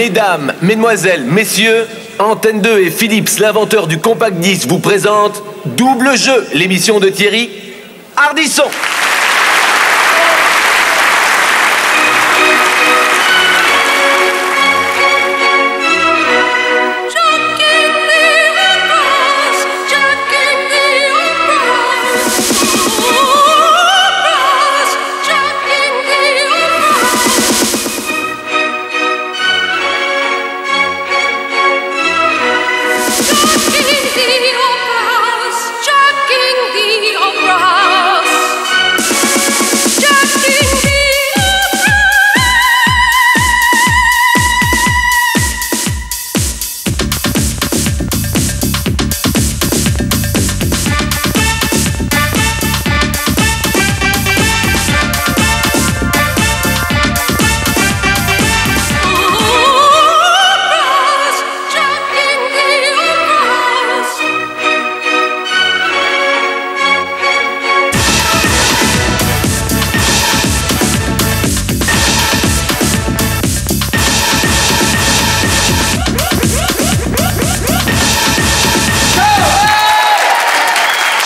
Mesdames, mesdemoiselles, messieurs, Antenne 2 et Philips, l'inventeur du compact disque, vous présentent Double Jeu, l'émission de Thierry Ardisson.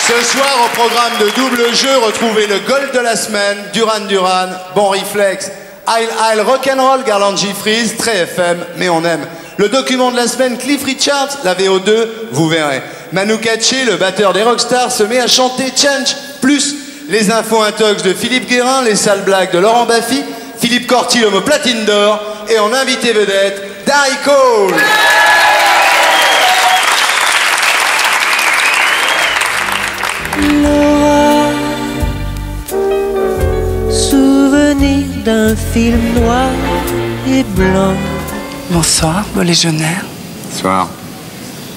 Ce soir, au programme de Double Jeu, retrouvez le gold de la semaine, Duran Duran, Bon Réflexe, Isle Rock'n'Roll, Garland Jeffries, très FM, mais on aime. Le document de la semaine, Cliff Richards, la VO2, vous verrez. Manu Katché, le batteur des Rockstars, se met à chanter Change, plus les infos intox de Philippe Guérin, les sales blagues de Laurent Baffy, Philippe Corti, l'homme platine d'or, et en invité vedette, Darry Cole. Laura, souvenir d'un film noir et blanc. Bonsoir, beau légionnaire. Bonsoir.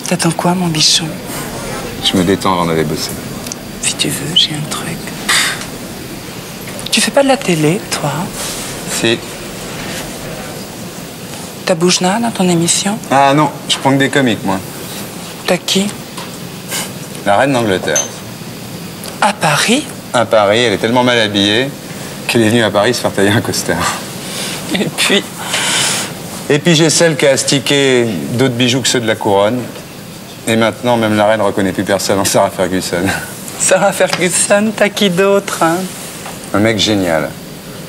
T'attends quoi, mon bichon? Je me détends avant d'aller bosser. Si tu veux, j'ai un truc. Tu fais pas de la télé, toi? Si. T'as Boujna dans ton émission? Ah non, je prends que des comiques, moi. T'as qui? La reine d'Angleterre. À Paris? À Paris, elle est tellement mal habillée qu'elle est venue à Paris se faire tailler un costard. Et puis? Et puis j'ai celle qui a astiqué d'autres bijoux que ceux de la couronne. Et maintenant, même la reine ne reconnaît plus personne en Sarah Ferguson. Sarah Ferguson, t'as qui d'autre, hein? Un mec génial.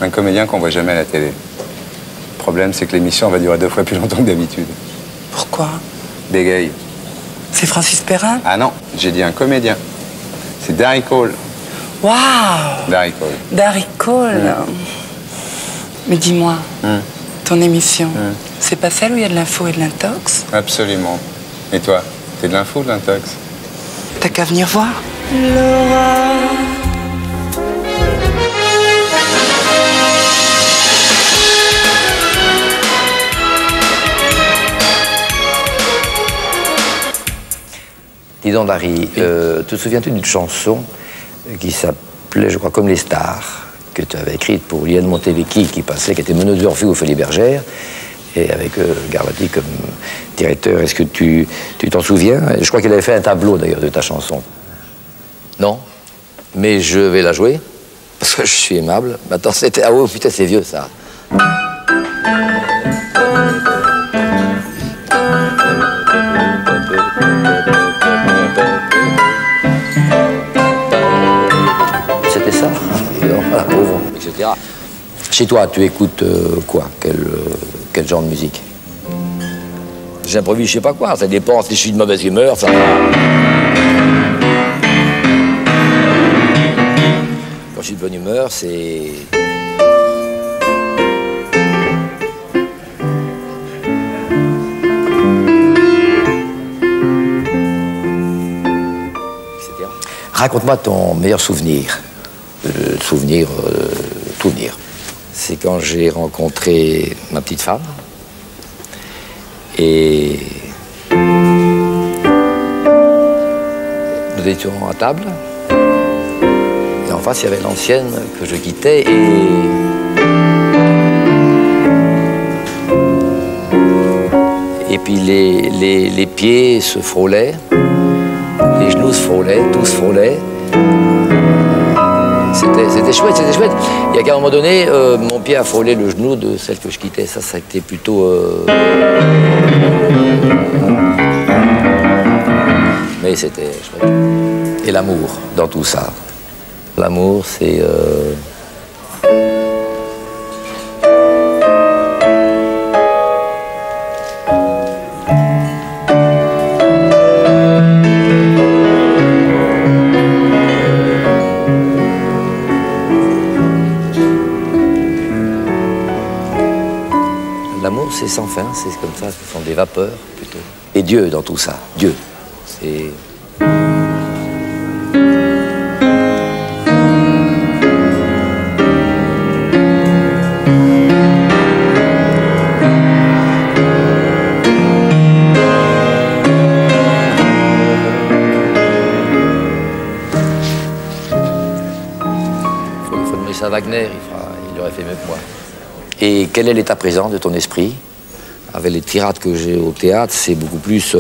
Un comédien qu'on voit jamais à la télé. Le problème, c'est que l'émission va durer 2 fois plus longtemps que d'habitude. Pourquoi? Bégaye. C'est Francis Perrin? Ah non, j'ai dit un comédien. C'est Darry Cole. Waouh! Darry Cole. Darry Cole. Mais dis-moi, ton émission, c'est pas celle où il y a de l'info et de l'intox? Absolument. Et toi, t'es de l'info ou de l'intox? T'as qu'à venir voir. Laura, Dis donc, Darry, te souviens-tu d'une chanson qui s'appelait, je crois, Comme les stars, que tu avais écrite pour Liane Montevecchi, qui passait, qui était meneuse d'Orphée au Folies Bergères, et avec Garvati comme directeur. Est-ce que tu t'en souviens? Je crois qu'il avait fait un tableau, d'ailleurs, de ta chanson. Non? Mais je vais la jouer, parce que je suis aimable. Attends, c'était... Ah oh, putain, c'est vieux, ça. C'était ça, voilà, pauvre, etc. Chez toi, tu écoutes quoi? Quel genre de musique? J'improvise, je sais pas quoi, ça dépend si je suis de mauvaise humeur, ça va. Quand je suis de bonne humeur, c'est... etc. Raconte-moi ton meilleur souvenir. Souvenir. C'est quand j'ai rencontré ma petite femme. Et nous étions à table. Et en face, il y avait l'ancienne que je quittais. Et puis les pieds se frôlaient, les genoux se frôlaient, tout se frôlait. C'était c'était chouette, c'était chouette. Il y a qu'à un moment donné, mon pied a frôlé le genou de celle que je quittais. Ça a été plutôt... Mais c'était chouette. Et l'amour dans tout ça. L'amour, c'est... L'amour, c'est sans fin, c'est comme ça, ce sont des vapeurs plutôt. Et Dieu dans tout ça, Dieu, c'est... Faut demander ça à Wagner, il aurait fait mieux que moi. Et quel est l'état présent de ton esprit? Avec les tirades que j'ai au théâtre, c'est beaucoup plus...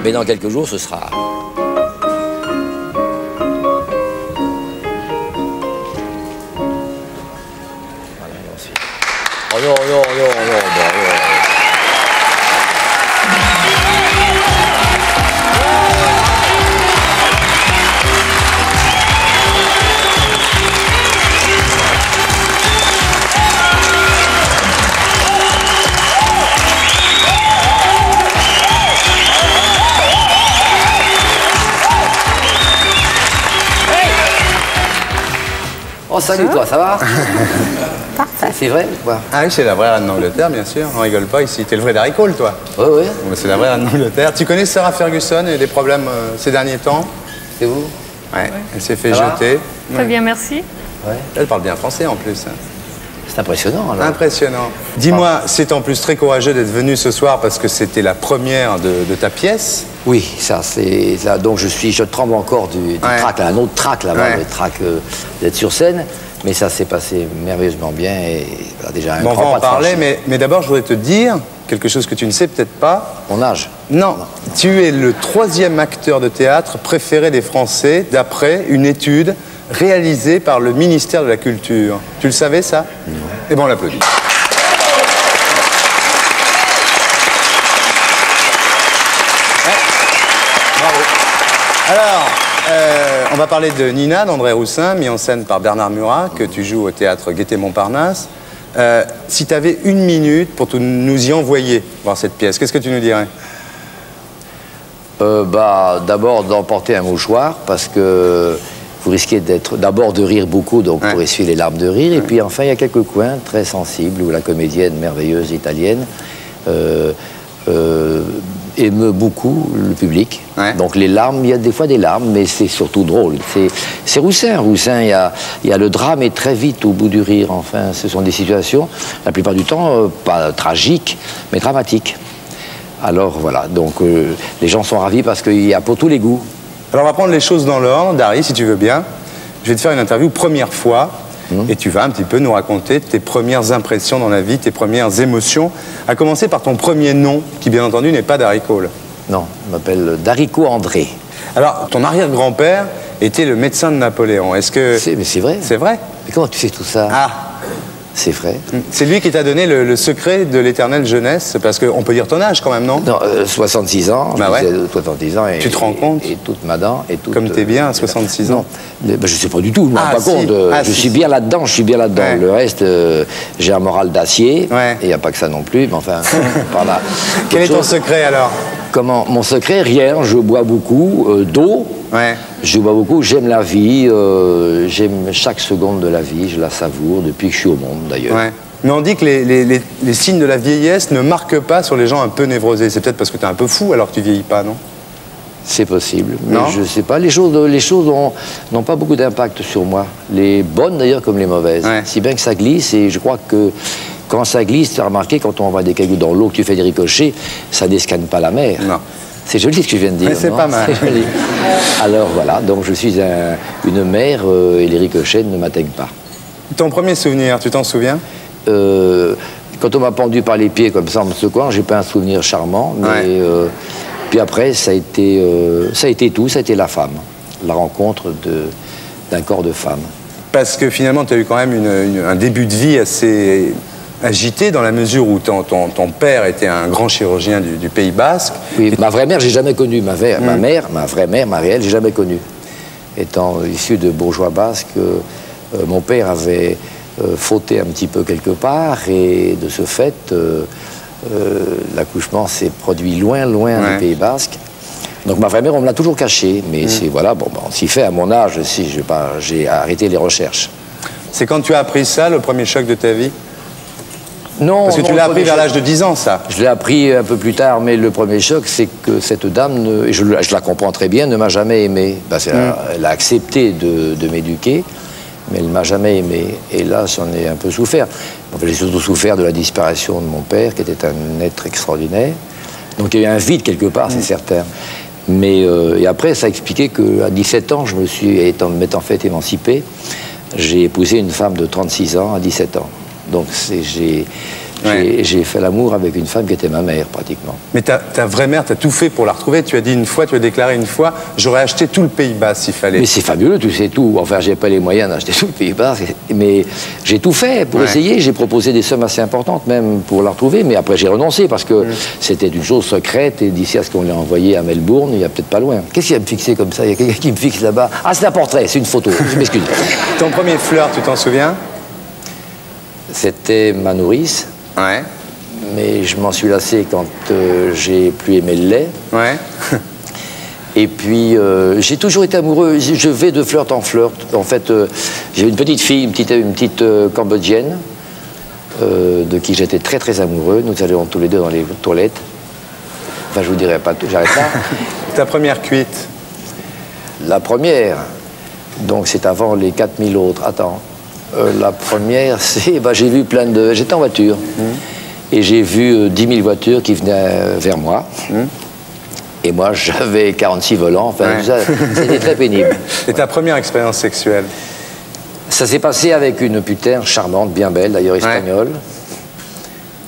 Mais dans quelques jours, ce sera... Voilà, ensuite. Oh non, non, non, non, non. Oh, salut toi, ça va? Parfait. C'est vrai ou quoi? Ah oui, c'est la vraie reine d'Angleterre, bien sûr. On rigole pas ici. T'es le vrai Darry Cole, toi. Oui, oui. C'est la vraie reine d'Angleterre. Tu connais Sarah Ferguson et des problèmes ces derniers temps? C'est vous? Ouais. Elle s'est fait Ça va? jeter. Très bien, merci. Ouais. Elle parle bien français en plus. C'est impressionnant, alors. Impressionnant. Dis-moi, c'est en plus très courageux d'être venu ce soir parce que c'était la première de ta pièce. Oui, ça, c'est là. Donc je tremble encore du trac, là, un autre trac là-bas, le trac d'être sur scène. Mais ça s'est passé merveilleusement bien et voilà, déjà un Bon, on grand va pas en de parler, franchi. mais d'abord, je voudrais te dire quelque chose que tu ne sais peut-être pas. Mon âge? Non, tu es le 3e acteur de théâtre préféré des Français d'après une étude réalisée par le ministère de la Culture. Tu le savais, ça? Non. Eh bien, on l'applaudit. Bravo. Alors, on va parler de Nina, d'André Roussin, mis en scène par Bernard Murat, que tu joues au théâtre Gaîté-Montparnasse. Si tu avais 1 minute pour nous y envoyer voir cette pièce, qu'est-ce que tu nous dirais? D'abord d'emporter un mouchoir, parce que vous risquez d'abord de rire beaucoup, donc pour essuyer les larmes de rire. Et puis enfin, il y a quelques coins très sensibles où la comédienne merveilleuse italienne émeut beaucoup le public. Donc les larmes, il y a des fois des larmes, mais c'est surtout drôle. C'est Roussin. Roussin, il y a le drame et très vite au bout du rire. Enfin, ce sont des situations, la plupart du temps, pas tragiques, mais dramatiques. Alors voilà, donc les gens sont ravis parce qu'il y a pour tous les goûts. Alors on va prendre les choses dans l'ordre, Darry, si tu veux bien. Je vais te faire une interview première fois et tu vas un petit peu nous raconter tes premières impressions dans la vie, tes premières émotions, à commencer par ton premier nom, qui bien entendu n'est pas Darry Cole. Non, je m'appelle Darrico André. Alors, ton arrière-grand-père était le médecin de Napoléon. Est-ce que... Mais c'est vrai. C'est vrai? Mais comment tu sais tout ça? Ah, c'est vrai. C'est lui qui t'a donné le secret de l'éternelle jeunesse, parce qu'on peut dire ton âge quand même, non? Non, 66 ans. Bah ouais. 66 ans. Et, tu te rends compte? Et toute ma dent. Et toute, comme t'es bien à 66 ans? Non, je sais pas du tout, je ne me rends pas compte. Je suis bien là-dedans, Ouais. Le reste, j'ai un moral d'acier. Et il n'y a pas que ça non plus, mais enfin, par là. Quel est ton secret alors? Comment? Mon secret, rien. Je bois beaucoup d'eau. Ouais. Je bois beaucoup, j'aime la vie, j'aime chaque seconde de la vie, je la savoure depuis que je suis au monde d'ailleurs. Ouais. Mais on dit que les signes de la vieillesse ne marquent pas sur les gens un peu névrosés. C'est peut-être parce que tu es un peu fou alors que tu vieillis pas, non? C'est possible, mais non? je sais pas. Les choses n'ont pas beaucoup d'impact sur moi. Les bonnes d'ailleurs comme les mauvaises. Ouais. Si bien que ça glisse et je crois que quand ça glisse, tu as remarqué, quand on envoie des cailloux dans l'eau, que tu fais des ricochets, ça n'escanne pas la mer. Non. C'est joli ce que je viens de dire. Mais c'est pas mal. C'est joli. Alors voilà, donc je suis une mère et les ricochets ne m'atteignent pas. Ton premier souvenir, tu t'en souviens? Quand on m'a pendu par les pieds comme ça en me secouant, j'ai pas un souvenir charmant, mais puis après ça a été tout, ça a été la femme, la rencontre d'un corps de femme. Parce que finalement, tu as eu quand même un début de vie assez agité dans la mesure où ton père était un grand chirurgien du Pays Basque. Oui, ma vraie mère, j'ai jamais connue. Ma vraie mère, ma réelle, j'ai jamais connue. Étant issu de bourgeois basques, mon père avait fauté un petit peu quelque part et de ce fait, l'accouchement s'est produit loin du Pays Basque. Donc ma vraie mère, on me l'a toujours caché, mais c'est voilà, bon, on s'y fait à mon âge, si j'ai arrêté les recherches. C'est quand tu as appris ça, le premier choc de ta vie? Non. Parce que tu l'as appris vers l'âge de 10 ans, ça. Je l'ai appris un peu plus tard, mais le premier choc, c'est que cette dame, et je la comprends très bien, ne m'a jamais aimé. Elle a accepté de m'éduquer, mais elle ne m'a jamais aimé. Et là, j'en ai un peu souffert. Enfin, j'ai surtout souffert de la disparition de mon père, qui était un être extraordinaire. Donc il y a eu un vide quelque part, c'est certain. Mais et après, ça a expliqué qu'à 17 ans, m'étant fait émancipé, j'ai épousé une femme de 36 ans à 17 ans. Donc j'ai fait l'amour avec une femme qui était ma mère, pratiquement. Mais ta vraie mère, tu as tout fait pour la retrouver. Tu as dit une fois, tu as déclaré une fois, j'aurais acheté tout le Pays Basque s'il fallait. Mais c'est fabuleux, tu sais tout. Enfin, j'ai pas les moyens d'acheter tout le Pays Basque. Mais j'ai tout fait pour essayer. J'ai proposé des sommes assez importantes même pour la retrouver. Mais après, j'ai renoncé parce que c'était une chose secrète. Et d'ici à ce qu'on l'ait envoyé à Melbourne, il y a peut-être pas loin. Qu'est-ce qu'il y a à me fixer comme ça? Il y a quelqu'un qui me fixe là-bas. Ah, c'est un portrait, c'est une photo. Je m'excuse. Ton premier flirt, tu t'en souviens? C'était ma nourrice. Ouais. Mais je m'en suis lassé quand j'ai plus aimé le lait. Ouais. Et puis, j'ai toujours été amoureux. Je vais de flirt en flirt. En fait, j'ai une petite fille, une petite Cambodgienne, de qui j'étais très très amoureux. Nous allions tous les deux dans les toilettes. Enfin, je vous dirai pas tout, j'arrête là. Ta première cuite? La première, donc c'est avant les 4000 autres. Attends. La première, c'est... j'ai vu plein de... J'étais en voiture. Et j'ai vu 10 000 voitures qui venaient vers moi. Et moi, j'avais 46 volants. Enfin, c'était très pénible. Et ta première expérience sexuelle? Ça s'est passé avec une putain charmante, bien belle, d'ailleurs espagnole.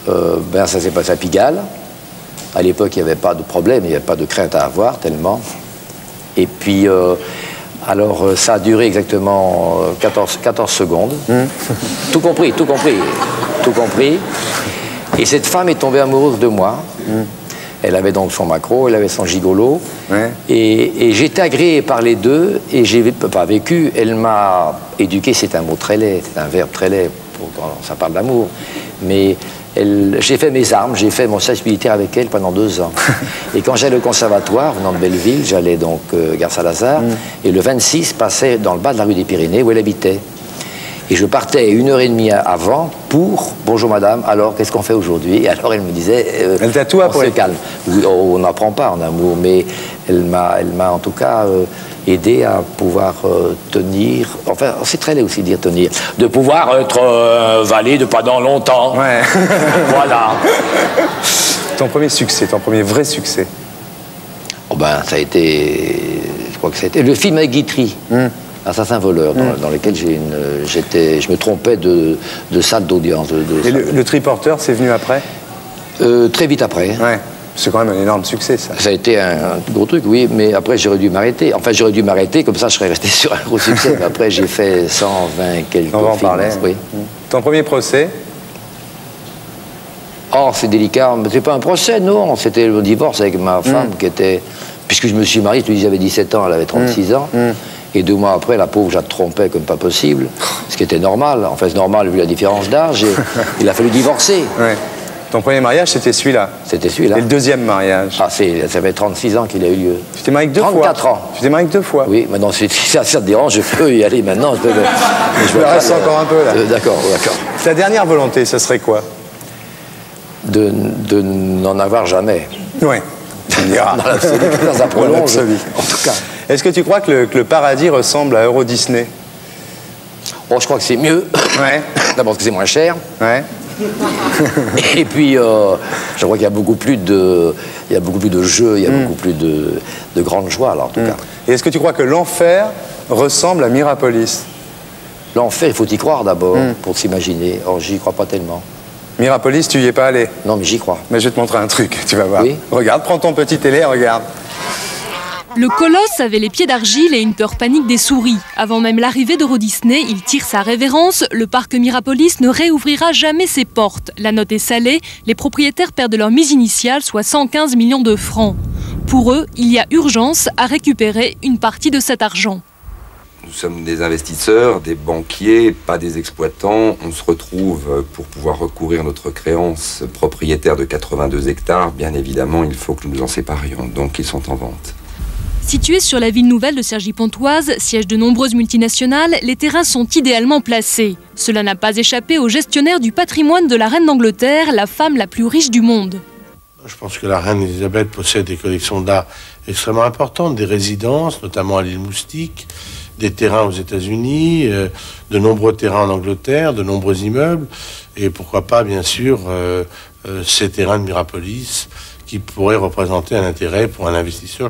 Ça s'est passé à Pigalle. À l'époque, il n'y avait pas de problème, il n'y avait pas de crainte à avoir, tellement. Et puis... alors, ça a duré exactement 14 secondes. Tout compris. Et cette femme est tombée amoureuse de moi. Elle avait donc son macro, elle avait son gigolo. Et j'étais agréé par les deux, et j'ai pas vécu. Elle m'a éduqué, c'est un mot très laid, c'est un verbe très laid, quand ça parle d'amour. Mais j'ai fait mes armes, j'ai fait mon service militaire avec elle pendant 2 ans. Et quand j'allais au conservatoire, venant de Belleville, j'allais donc gare Saint-Lazare, et le 26 passait dans le bas de la rue des Pyrénées où elle habitait. Et je partais 1h30 avant pour « Bonjour madame, alors qu'est-ce qu'on fait aujourd'hui ?» Et alors elle me disait elle tatoue on se calme. Oui, on n'apprend pas en amour, mais elle m'a en tout cas aidé à pouvoir tenir, enfin c'est très laid aussi de dire tenir, de pouvoir être valide pendant longtemps. Ouais. Voilà. Ton premier succès, ton premier vrai succès? Oh ça a été, je crois que ça a été le film avec Guitry. Assassin voleur, dans lequel je me trompais de salle d'audience. Et le triporteur, c'est venu après? Très vite après. Ouais. C'est quand même un énorme succès, ça. Ça a été un gros truc, oui, mais après j'aurais dû m'arrêter. Enfin, j'aurais dû m'arrêter, comme ça je serais resté sur un gros succès. Mais après, j'ai fait 120 quelques films. On va en parler. Oui. Ton premier procès? Oh, c'est délicat. C'est pas un procès, non. C'était le divorce avec ma femme qui était... Puisque je me suis marié, j'avais 17 ans, elle avait 36 ans. Et 2 mois après, la pauvre, je la trompais comme pas possible. Ce qui était normal. En fait, c'est normal vu la différence d'âge. Il a fallu divorcer. Ouais. Ton premier mariage, c'était celui-là? C'était celui-là. Et le deuxième mariage? Ah, ça fait 36 ans qu'il a eu lieu. Tu t'es marié 2 fois? 34 ans. Tu t'es marié 2 fois? Oui, maintenant, si ça te dérange, je peux y aller maintenant. Je me reste encore un peu, là. D'accord. Ta dernière volonté, ça serait quoi? De n'en avoir jamais. Oui. Dans un prolonge, en tout cas. Est-ce que tu crois que le paradis ressemble à Euro Disney? Oh, je crois que c'est mieux. Ouais. D'abord parce que c'est moins cher. Ouais. Et puis, je crois qu'il y a beaucoup plus de jeux, il y a beaucoup plus de grandes joies, alors, en tout cas. Et est-ce que tu crois que l'enfer ressemble à Mirapolis? L'enfer, il faut y croire d'abord, pour s'imaginer. Or, j'y crois pas tellement. Mirapolis, tu y es pas allé? Non, mais j'y crois. Mais je vais te montrer un truc, tu vas voir. Oui. Regarde, prends ton petit télé, regarde. Le colosse avait les pieds d'argile et une peur panique des souris. Avant même l'arrivée d'Euro Disney, il tire sa révérence. Le parc Mirapolis ne réouvrira jamais ses portes. La note est salée. Les propriétaires perdent leur mise initiale, soit 115 millions de francs. Pour eux, il y a urgence à récupérer une partie de cet argent. Nous sommes des investisseurs, des banquiers, pas des exploitants. On se retrouve pour pouvoir recourir notre créance propriétaire de 82 hectares. Bien évidemment, il faut que nous nous en séparions. Donc, ils sont en vente. Situés sur la ville nouvelle de Cergy-Pontoise, siège de nombreuses multinationales, les terrains sont idéalement placés. Cela n'a pas échappé au gestionnaire du patrimoine de la reine d'Angleterre, la femme la plus riche du monde. Je pense que la reine Elisabeth possède des collections d'art extrêmement importantes, des résidences, notamment à l'île Moustique, des terrains aux États-Unis, de nombreux terrains en Angleterre, de nombreux immeubles, et pourquoi pas, bien sûr, ces terrains de Mirapolis qui pourraient représenter un intérêt pour un investisseur.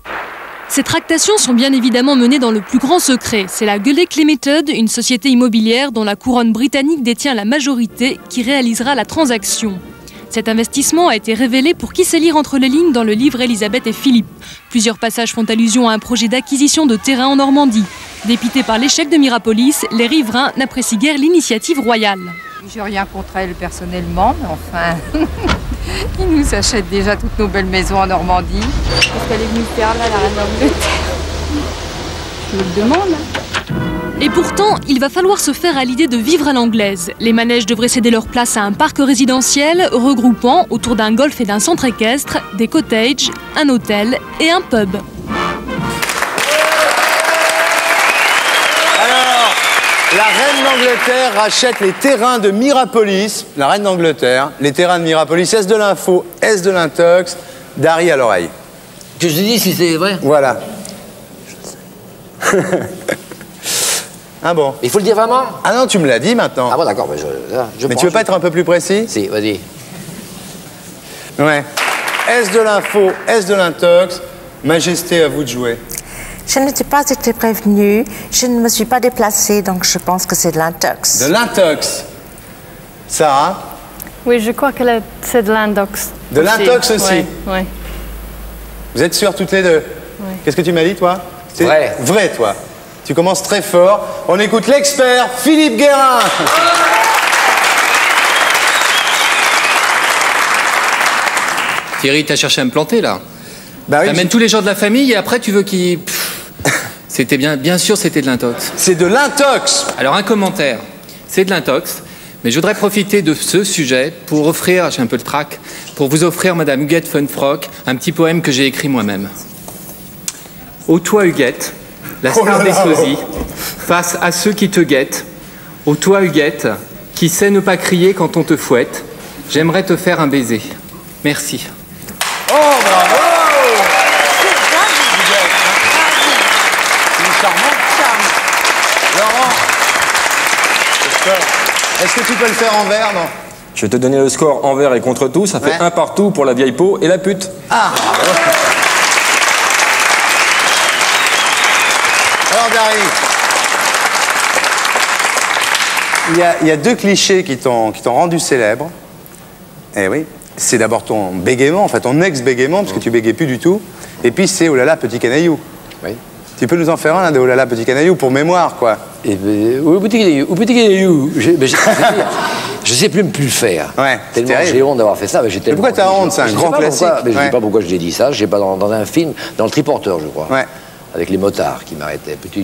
Ces tractations sont bien évidemment menées dans le plus grand secret. C'est la Gullek Limited, une société immobilière dont la couronne britannique détient la majorité, qui réalisera la transaction. Cet investissement a été révélé pour qui sait lire entre les lignes dans le livre Elisabeth et Philippe. Plusieurs passages font allusion à un projet d'acquisition de terrain en Normandie. Dépités par l'échec de Mirapolis, les riverains n'apprécient guère l'initiative royale. J'ai rien contre elle personnellement, mais enfin, ils nous achètent déjà toutes nos belles maisons en Normandie. Qu'est-ce qu'elle est venue faire là, la reine d'Angleterre? Je me le demande. Et pourtant, il va falloir se faire à l'idée de vivre à l'anglaise. Les manèges devraient céder leur place à un parc résidentiel regroupant, autour d'un golf et d'un centre équestre, des cottages, un hôtel et un pub. La reine d'Angleterre rachète les terrains de Mirapolis. La reine d'Angleterre, les terrains de Mirapolis. Est-ce de l'info? Est-ce de l'intox? Dari à l'oreille. Que je te dis si c'est vrai. Voilà. Ah bon? Il faut le dire vraiment? Ah non, tu me l'as dit maintenant. Ah bon, d'accord. Mais tu veux pas être un peu plus précis? Si, vas-y. Ouais. Est-ce de l'info? Est-ce de l'intox? Majesté, à vous de jouer. Je n'ai pas été prévenue, je ne me suis pas déplacée, donc je pense que c'est de l'intox. De l'intox. Sarah? Oui, je crois que c'est de l'intox. De l'intox aussi? Oui. Vous êtes sûrs toutes les deux? Oui. Qu'est-ce que tu m'as dit, toi? Vrai. Vrai, toi. Tu commences très fort. On écoute l'expert, Philippe Guérin. Thierry, t'as cherché à me planter, là. Bah oui, t'amènes tous les gens de la famille et après tu veux qu'ils... C'était bien sûr c'était de l'intox. C'est de l'intox. Alors un commentaire, c'est de l'intox, mais je voudrais profiter de ce sujet pour offrir, j'ai un peu le trac, pour vous offrir, Madame Huguette Funfrock, un petit poème que j'ai écrit moi-même. Ô toi Huguette, la star des sosies, face à ceux qui te guettent, ô toi Huguette, qui sais ne pas crier quand on te fouette, j'aimerais te faire un baiser. Merci. Oh, bravo! Laurent, est-ce que tu peux le faire en vers, non? Je vais te donner le score envers et contre tout, ça fait 1 partout pour la vieille peau et la pute. Ah. Alors Dari, il y a 2 clichés qui t'ont rendu célèbre. Eh oui, c'est d'abord ton bégaiement, enfin ton ex-bégaiement, parce que tu bégais plus du tout. Et puis c'est oh là là, petit canaillou. Oui. Tu peux nous en faire un là, de oh là là, petit canaillou, pour mémoire, quoi. Et oh petit canaillou, je sais plus le faire. Ouais, tellement j'ai honte d'avoir fait ça. Mais pourquoi t'as honte? C'est un grand classique. Mais je ne sais pas pourquoi je l'ai dit ça. Je sais pas dans un film, dans le Triporteur, je crois. Ouais. Avec les motards qui m'arrêtaient. Petit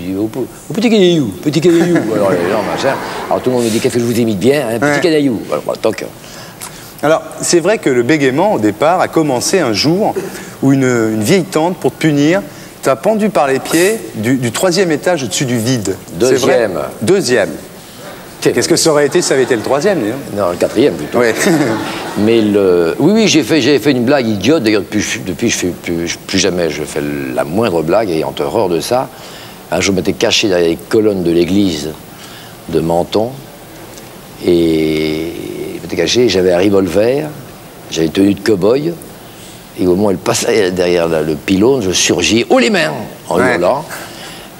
canaillou, petit canaillou. Alors les gens, machin. Alors tout le monde me dit qu'est-ce que je vous imite bien, hein, petit canaillou. Alors, tant que... Alors, c'est vrai que le bégaiement, au départ, a commencé un jour où une vieille tante, pour te punir, t'a pendu par les pieds du 3e étage au-dessus du vide. 2e. 2e. Qu'est-ce que ça aurait été si ça avait été le 3e, d'ailleurs? Non, le 4e plutôt. Oui. Mais oui, j'ai fait une blague idiote. D'ailleurs, depuis je fais plus jamais je fais la moindre blague, ayant horreur de ça. Un jour, je m'étais caché derrière les colonnes de l'église de Menton. Et je m'étais caché, j'avais un revolver, j'avais une tenue de cow-boy. Et au moment où elle passait derrière le pylône, je surgis, haut les mains, en hurlant.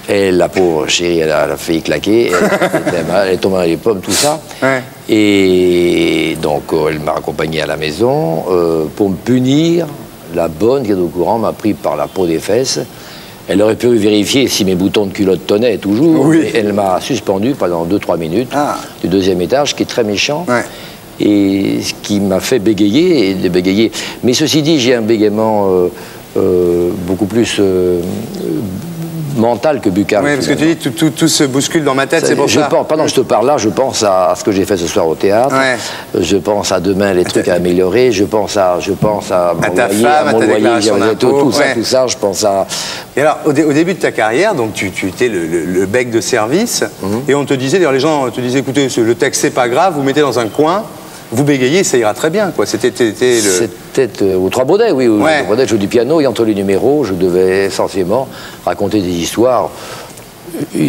Et la pauvre chérie, elle a failli claquer, elle est tombée dans les pommes, tout ça. Ouais. Et donc, elle m'a accompagné à la maison pour me punir. La bonne qui est au courant m'a pris par la peau des fesses. Elle aurait pu vérifier si mes boutons de culotte tenaient toujours. Oui. Mais elle m'a suspendu pendant 2-3 minutes du 2e étage, ce qui est très méchant. Ouais. Et ce qui m'a fait bégayer et de bégayer. Mais ceci dit, j'ai un bégaiement beaucoup plus mental que buccal. Oui, parce que tu dis tout se bouscule dans ma tête, c'est pour ça. Pendant que je te parle là, je pense à ce que j'ai fait ce soir au théâtre. Ouais. Je pense à demain les trucs à améliorer. Je pense à ta femme, à ta déclaration d'impôt. Tout ça, je pense à... Et alors, au début de ta carrière, donc tu étais le bec de service, et on te disait, d'ailleurs les gens te disaient, écoutez, le texte c'est pas grave, vous mettez dans un coin, vous bégayez, ça ira très bien, quoi. C'était aux Trois Baudets, oui. Aux Trois Baudets, je joue du piano, et entre les numéros, je devais essentiellement raconter des histoires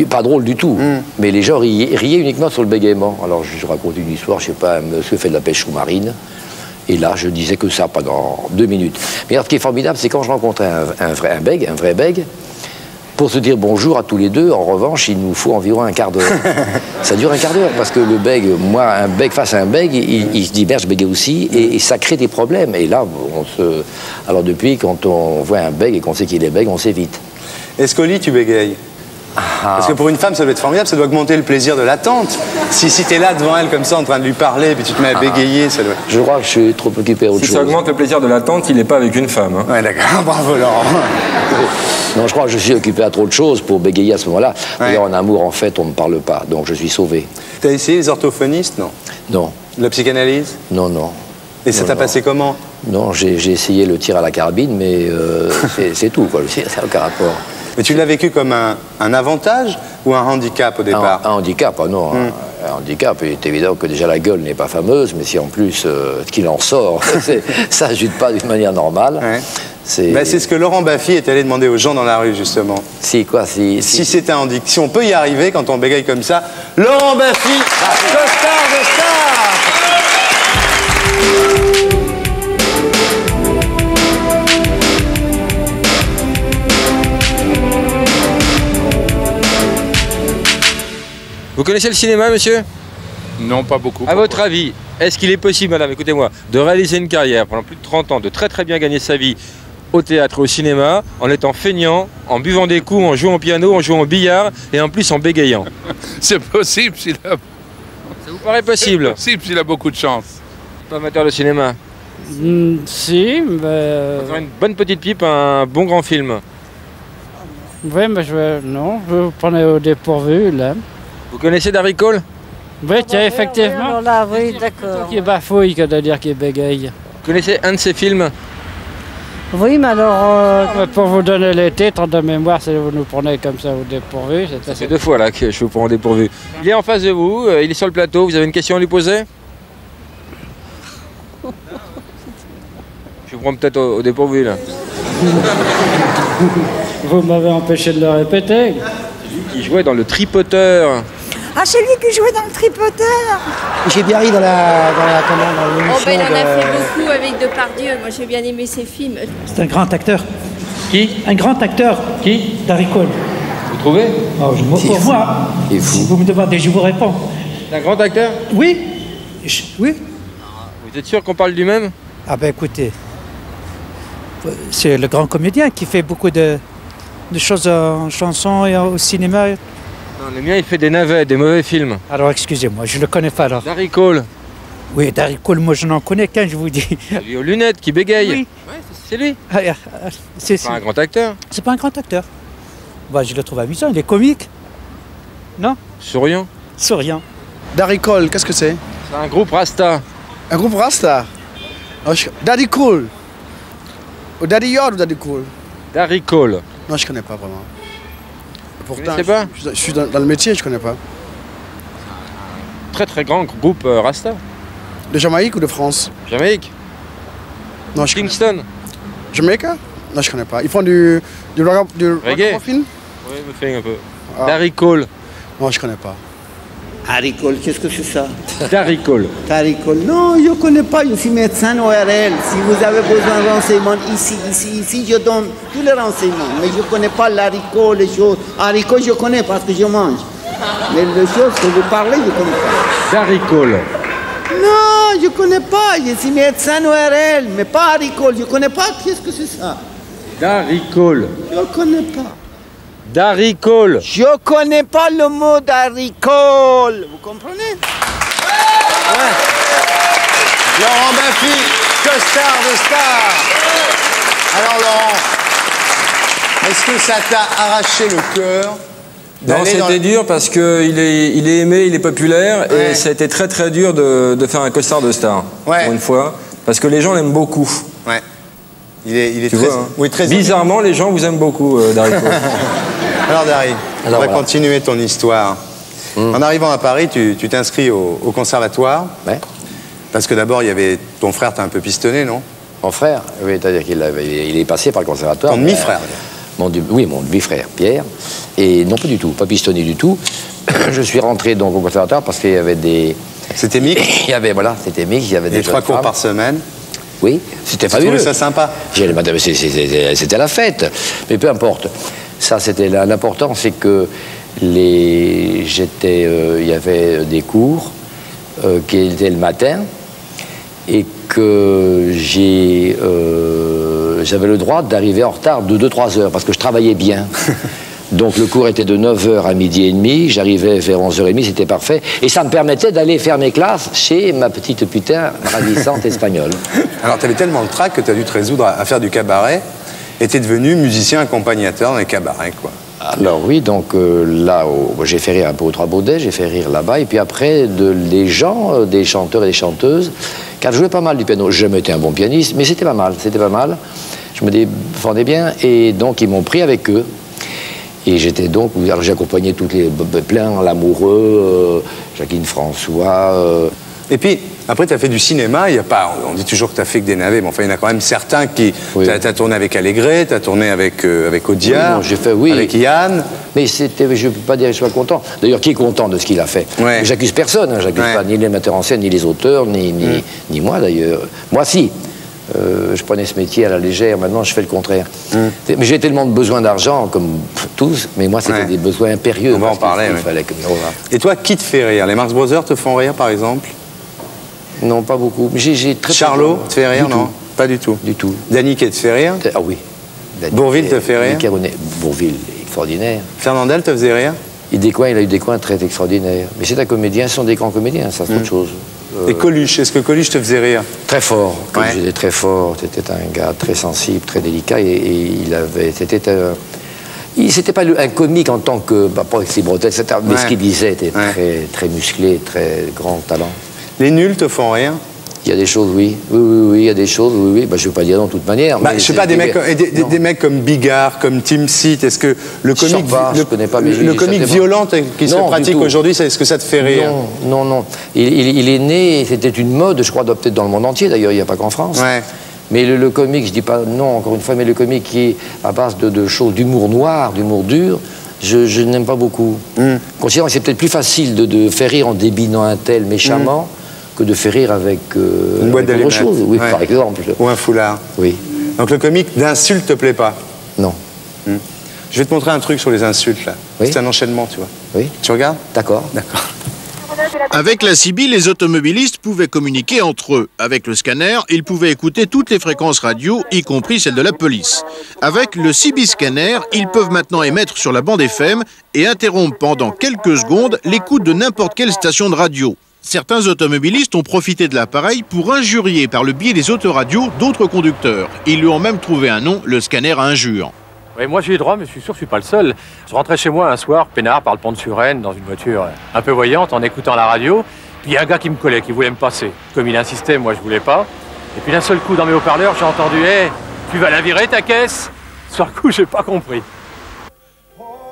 pas drôles du tout. Mais les gens riaient uniquement sur le bégaiement. Alors, je racontais une histoire, je sais pas, un monsieur fait de la pêche sous-marine. Et là, je disais que ça pendant 2 minutes. Mais alors, ce qui est formidable, c'est quand je rencontrais un vrai bègue, pour se dire bonjour à tous les deux, en revanche, il nous faut environ un quart d'heure. Ça dure un quart d'heure, parce que le bègue, moi, un bègue face à un bègue, il se dit, merde, je bégaye aussi, et ça crée des problèmes. Et là, alors depuis, quand on voit un bègue et qu'on sait qu'il est bègue, on s'évite. Est-ce qu'au lit, tu bégayes ? Parce que pour une femme, ça doit être formidable, ça doit augmenter le plaisir de l'attente. Si t'es là devant elle comme ça, en train de lui parler, puis tu te mets à bégayer, ça doit... Je crois que je suis trop occupé à autre chose. Si ça augmente le plaisir de l'attente, il n'est pas avec une femme. Hein. Ouais, d'accord, bravo Laurent. Non, je crois que je suis occupé à trop de choses pour bégayer à ce moment-là. D'ailleurs, en amour, en fait, on ne parle pas, donc je suis sauvé. T'as essayé les orthophonistes, non? Non. La psychanalyse? Non, non. Et ça t'a passé comment? Non, j'ai essayé le tir à la carabine, mais c'est tout, quoi. Ça n'a aucun rapport. Mais tu l'as vécu comme un avantage ou un handicap au départ? Un handicap, non. Un handicap, il est évident que déjà la gueule n'est pas fameuse, mais si en plus ce qu'il en sort, ça n'ajoute pas d'une manière normale. Ouais. C'est ce que Laurent Baffy est allé demander aux gens dans la rue, justement. Si c'est un handicap, si on peut y arriver quand on bégaye comme ça, Laurent Baffy, costard de star. Vous connaissez le cinéma, monsieur? Non, pas beaucoup. À votre avis, est-ce qu'il est possible, madame, écoutez-moi, de réaliser une carrière pendant plus de 30 ans, de très bien gagner sa vie au théâtre et au cinéma, en étant feignant, en buvant des coups, en jouant au piano, en jouant au billard, et en plus en bégayant? C'est possible s'il a... Ça vous paraît possible? C'est possible s'il a beaucoup de chance. Pas amateur de cinéma? Si, mais... Faire une bonne petite pipe, un bon grand film? Oui, mais non, vous prenez au dépourvu, là. Vous connaissez Darry Cole? Oui, tiens, effectivement. Là, oui, d'accord. Qui est bafouille que de dire qu'il bégaye. Vous connaissez un de ses films? Oui, mais alors... Pour vous donner les titres de mémoire, si vous nous prenez comme ça au dépourvu, c'est 2 fois là que je vous prends au dépourvu. Il est en face de vous, il est sur le plateau, vous avez une question à lui poser? Je vous prends peut-être au dépourvu là. Vous m'avez empêché de le répéter. Il jouait dans le Tripoteur. Ah, c'est lui qui jouait dans le Tripoteur. J'ai bien ri dans l'émission. Oh, ben, il en a fait beaucoup avec Depardieu. Moi, j'ai bien aimé ses films. C'est un grand acteur. Qui? Un grand acteur. Qui? Darry Cole. Vous trouvez? Oh, pour moi. Si vous me demandez, je vous réponds. C'est un grand acteur? Oui. Oui. Vous êtes sûr qu'on parle du même? Ah ben écoutez, c'est le grand comédien qui fait beaucoup de choses en chanson et au cinéma. Non, le mien, il fait des navets, des mauvais films. Alors, excusez-moi, je ne le connais pas, alors. Darry Cole. Oui, Darry Cole, moi, je n'en connais qu'un, je vous dis. Lui aux lunettes, qui bégaye. Oui. Ouais, c'est lui. C'est pas un grand acteur. C'est pas un grand acteur. Bah, je le trouve amusant, il est comique. Non? Souriant. Souriant. Darry Cole, qu'est-ce que c'est? C'est un groupe Rasta. Un groupe Rasta? Daddy Cool. Ou Daddy Yard ou Daddy Cool? Darry Cole. Non, je connais pas vraiment. Pourtant, pas? Je suis dans le métier, je connais pas. Très grand groupe Rasta. De Jamaïque ou de France? Jamaïque. Non, je Kingston. Jamaïque? Non, je connais pas. Ils font du reggae. Film? Oui, me fait un peu. Darry Cole. Non, je connais pas. Darry Cole, qu'est-ce que c'est ça? Darry Cole. Darry Cole. Non, je ne connais pas, je suis médecin ORL. Si vous avez besoin de renseignements, ici, je donne tous les renseignements. Mais je ne connais pas l'haricot, les choses. Haricot, je connais parce que je mange. Mais les choses que vous parlez, je ne connais pas. Darry Cole. Non, je connais pas. Je suis médecin ORL, mais pas haricole. Je connais pas. Qu'est-ce que c'est ça? Daricole. Je connais pas. Daricole. Je connais pas le mot daricole. Vous comprenez? Laurent Baffy, costard de star. Alors Laurent, est-ce que ça t'a arraché le cœur? Non, c'était dur parce qu'il est aimé, il est populaire, et ça a été très très dur de faire un costard de star, pour une fois, parce que les gens l'aiment beaucoup. Ouais. Il est tu très, vois, hein. oui, très bizarrement, les gens vous aiment beaucoup, Daricole. Alors Dari, on va voilà. continuer ton histoire. En arrivant à Paris, tu t'inscris au conservatoire. Ouais. Parce que d'abord, il y avait ton frère, t'as un peu pistonné, non? Mon frère, oui, c'est-à-dire qu'il est passé par le conservatoire. Ton demi-frère? Oui, mon demi-frère, Pierre. Et non, pas du tout, pas pistonné du tout. Je suis rentré donc au conservatoire parce qu'il y avait des... C'était mixte? Il y avait, voilà, c'était mixte, il y avait des 3 cours par semaine? Oui, c'était fabuleux. Tu trouvais ça sympa? C'était la fête, mais peu importe. Ça, c'était l'important, c'est que il y avait des cours qui étaient le matin et que j'avais le droit d'arriver en retard de 2-3 heures parce que je travaillais bien. Donc le cours était de 9h à 12h30, j'arrivais vers 11h30, c'était parfait. Et ça me permettait d'aller faire mes classes chez ma petite putain ravissante espagnole. Alors tu avais tellement le trac que tu as dû te résoudre à faire du cabaret et tu es devenu musicien accompagnateur dans les cabarets, quoi. Alors oui, donc là, j'ai fait rire un peu aux Trois Baudets, j'ai fait rire là-bas, et puis après, des gens, des chanteurs et des chanteuses, car je jouais pas mal du piano. J'ai jamais été un bon pianiste, mais c'était pas mal, Je me défendais bien, et donc ils m'ont pris avec eux. Et j'étais donc, alors j'ai accompagné toutes les plein, L'Amoureux, Jacqueline François. Et puis, après, tu as fait du cinéma, il y a pas, on dit toujours que tu as fait que des navets, mais enfin, il y en a quand même certains qui... Oui. Tu as tourné avec Allégret, tu as tourné avec Audiard, oui, j'ai fait, oui. avec Yann. Mais je ne peux pas dire que je sois content. D'ailleurs, qui est content de ce qu'il a fait? Ouais. J'accuse personne, hein, j'accuse pas ni les metteurs en scène, ni les auteurs, ni moi d'ailleurs. Moi, si. Je prenais ce métier à la légère, maintenant je fais le contraire. Mais j'ai tellement de besoins d'argent, comme tous, mais moi c'était des besoins impérieux. On va en parler. Et toi, qui te fait rire? Les Marx Brothers te font rire, par exemple? Non, pas beaucoup. Charlot te fait rire? Non, pas du tout. Du tout. Daniquet te fait rire? Ah oui. Bourvil te fait rire? Bourvil, extraordinaire. Fernandel te faisait rire? Il a eu des coins très extraordinaires. Mais c'est un comédien, ce sont des grands comédiens, ça c'est autre chose. Et Coluche, est-ce que Coluche te faisait rire? Très fort. Coluche était très fort. C'était un gars très sensible, très délicat. Et c'était pas un comique en tant que... pas avec ses bretelles, etc. Mais ce qu'il disait était très musclé, très grand talent. Les nuls te font rire? Il y a des choses, oui. Oui, il y a des choses, oui. Bah, je ne veux pas dire dans toute manière. Bah, je sais pas, des mecs comme Bigard, comme Tim Seat, est-ce que le comique, le comique violent qui se pratique aujourd'hui, est-ce que ça te fait rire? Non. Il est né, c'était une mode, je crois, peut-être dans le monde entier, d'ailleurs, il n'y a pas qu'en France. Ouais. Mais le comique, je dis pas non, encore une fois, mais le comique qui est à base de choses, d'humour noir, d'humour dur, je n'aime pas beaucoup. Considérant que c'est peut-être plus facile de faire rire en débinant un tel méchamment, que de faire rire avec une boîte autre chose, oui, par exemple. Ou un foulard. Oui. Donc le comique d'insultes te plaît pas? Non. Je vais te montrer un truc sur les insultes, là. Oui. C'est un enchaînement, tu vois. Oui. Tu regardes? D'accord. Avec la CB, les automobilistes pouvaient communiquer entre eux. Avec le scanner, ils pouvaient écouter toutes les fréquences radio, y compris celles de la police. Avec le CB Scanner, ils peuvent maintenant émettre sur la bande FM et interrompre pendant quelques secondes l'écoute de n'importe quelle station de radio. Certains automobilistes ont profité de l'appareil pour injurier par le biais des autoradios d'autres conducteurs. Ils lui ont même trouvé un nom, le scanner à injure. Oui, moi j'y ai droit, mais je suis sûr que je suis pas le seul. Je rentrais chez moi un soir, peinard, par le pont de Suresnes, dans une voiture un peu voyante, en écoutant la radio. Puis il y a un gars qui me collait, qui voulait me passer. Comme il insistait, moi je voulais pas. Et puis d'un seul coup, dans mes haut-parleurs, j'ai entendu « Hé, tu vas la virer ta caisse ?» Sur le coup, j'ai pas compris.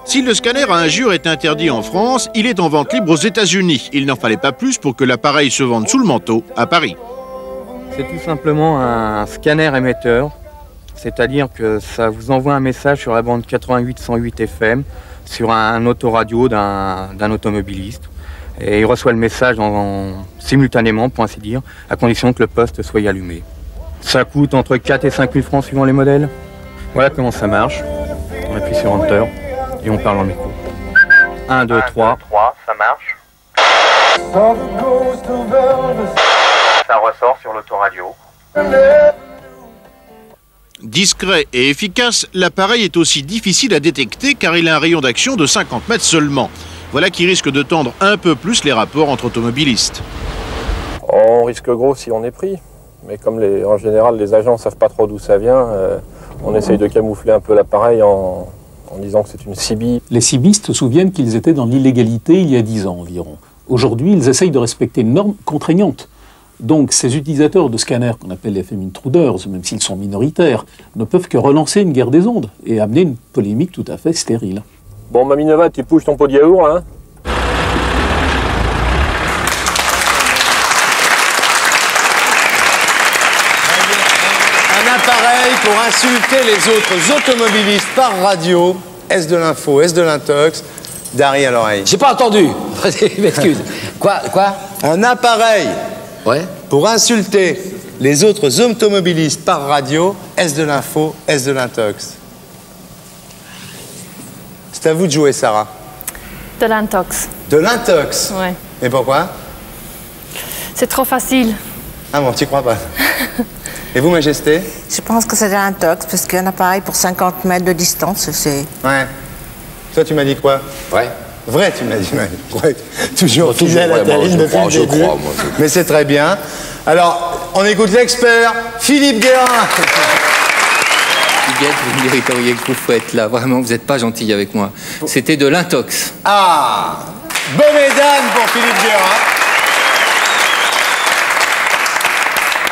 Si le scanner à injure est interdit en France, il est en vente libre aux États-Unis. Il n'en fallait pas plus pour que l'appareil se vende sous le manteau à Paris. C'est tout simplement un scanner émetteur, c'est-à-dire que ça vous envoie un message sur la bande 88-108 FM sur un autoradio d'un automobiliste. Et il reçoit le message simultanément, pour ainsi dire, à condition que le poste soit allumé. Ça coûte entre 4 et 5 000 francs suivant les modèles. Voilà comment ça marche. On appuie sur Enter. Et on parle en micro. 1, 2, 3. 3, ça marche. l'autoradio. Discret et efficace, l'appareil est aussi difficile à détecter car il a un rayon d'action de 50 mètres seulement. Voilà qui risque de tendre un peu plus les rapports entre automobilistes. On risque gros si on est pris, mais comme en général les agents ne savent pas trop d'où ça vient, on essaye de camoufler un peu l'appareil en disant que c'est une CB. Les CBistes se souviennent qu'ils étaient dans l'illégalité il y a 10 ans environ. Aujourd'hui, ils essayent de respecter une norme contraignante. Donc ces utilisateurs de scanners qu'on appelle les FM intruders, même s'ils sont minoritaires, ne peuvent que relancer une guerre des ondes et amener une polémique tout à fait stérile. Bon, Mamie Nova, tu pouges ton pot de yaourt, hein? Un appareil pour insulter les autres automobilistes par radio. Est-ce de l'info? Est-ce de l'intox? Dari à l'oreille. J'ai pas entendu. M'excuse. Quoi? Un appareil pour insulter les autres automobilistes par radio. Est-ce de l'info? Est-ce de l'intox? C'est à vous de jouer, Sarah. De l'intox. De l'intox? Ouais. Et pourquoi? C'est trop facile. Ah bon, tu crois pas? Et vous, Majesté? Je pense que c'est de l'intox, parce qu'un appareil pour 50 mètres de distance, c'est... Ouais. Toi, tu m'as dit quoi? Ouais. Vrai, tu m'as dit. Ouais. Toujours fidèle à ta ligne depuis le début. Mais c'est très bien. Alors, on écoute l'expert, Philippe Guérin. Huguette, vous mériteriez que vous faites là. Vraiment, vous n'êtes pas gentil avec moi. C'était de l'intox. Ah, bonne médaille pour Philippe Guérin.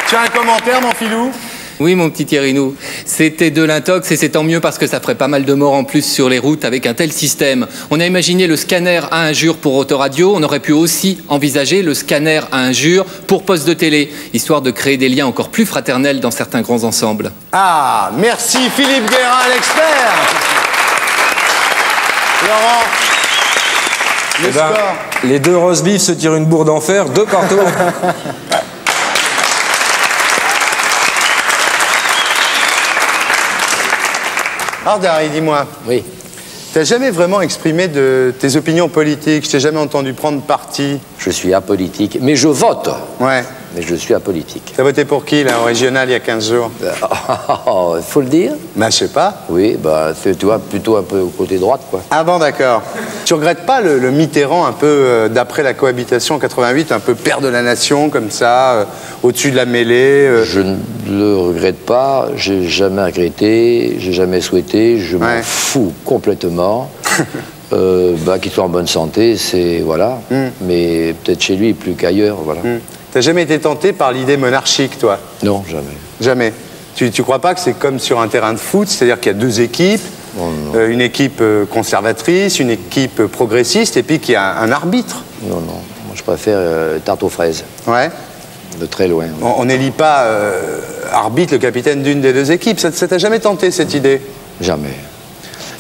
Tu as un commentaire, mon filou? Oui, mon petit Thierry-Nou, c'était de l'intox et c'est tant mieux parce que ça ferait pas mal de morts en plus sur les routes avec un tel système. On a imaginé le scanner à injure pour autoradio, on aurait pu aussi envisager le scanner à injure pour poste de télé, histoire de créer des liens encore plus fraternels dans certains grands ensembles. Ah, merci Philippe Guérin, l'expert. Laurent, le score. Les deux roast beef se tirent une bourre d'enfer, 2 partout. Alors Dari, dis-moi. Oui. T'as jamais vraiment exprimé de tes opinions politiques? Je t'ai jamais entendu prendre parti. Je suis apolitique, mais je vote. Ouais. Mais je suis apolitique. T'as voté pour qui, là, au régional, il y a 15 jours? Il faut le dire. Bah, je sais pas. Oui, bah, tu vois, plutôt un peu au côté droite, quoi. Ah bon, d'accord. Tu regrettes pas le Mitterrand, un peu, d'après la cohabitation en 88, un peu père de la nation, comme ça, au-dessus de la mêlée Je ne le regrette pas, j'ai jamais regretté, j'ai jamais souhaité, je m'en fous complètement. Qu'il soit en bonne santé, c'est... Voilà. Mais peut-être chez lui, plus qu'ailleurs, voilà. T'as jamais été tenté par l'idée monarchique, toi? Non, jamais. Jamais. Tu crois pas que c'est comme sur un terrain de foot, c'est-à-dire qu'il y a deux équipes, une équipe conservatrice, une équipe progressiste, et puis qu'il y a un arbitre? Non, non. Moi, je préfère tarte aux fraises. Ouais. De très loin. Ouais. On n'élit pas arbitre, le capitaine d'une des deux équipes. Ça t'a jamais tenté, cette idée? Jamais.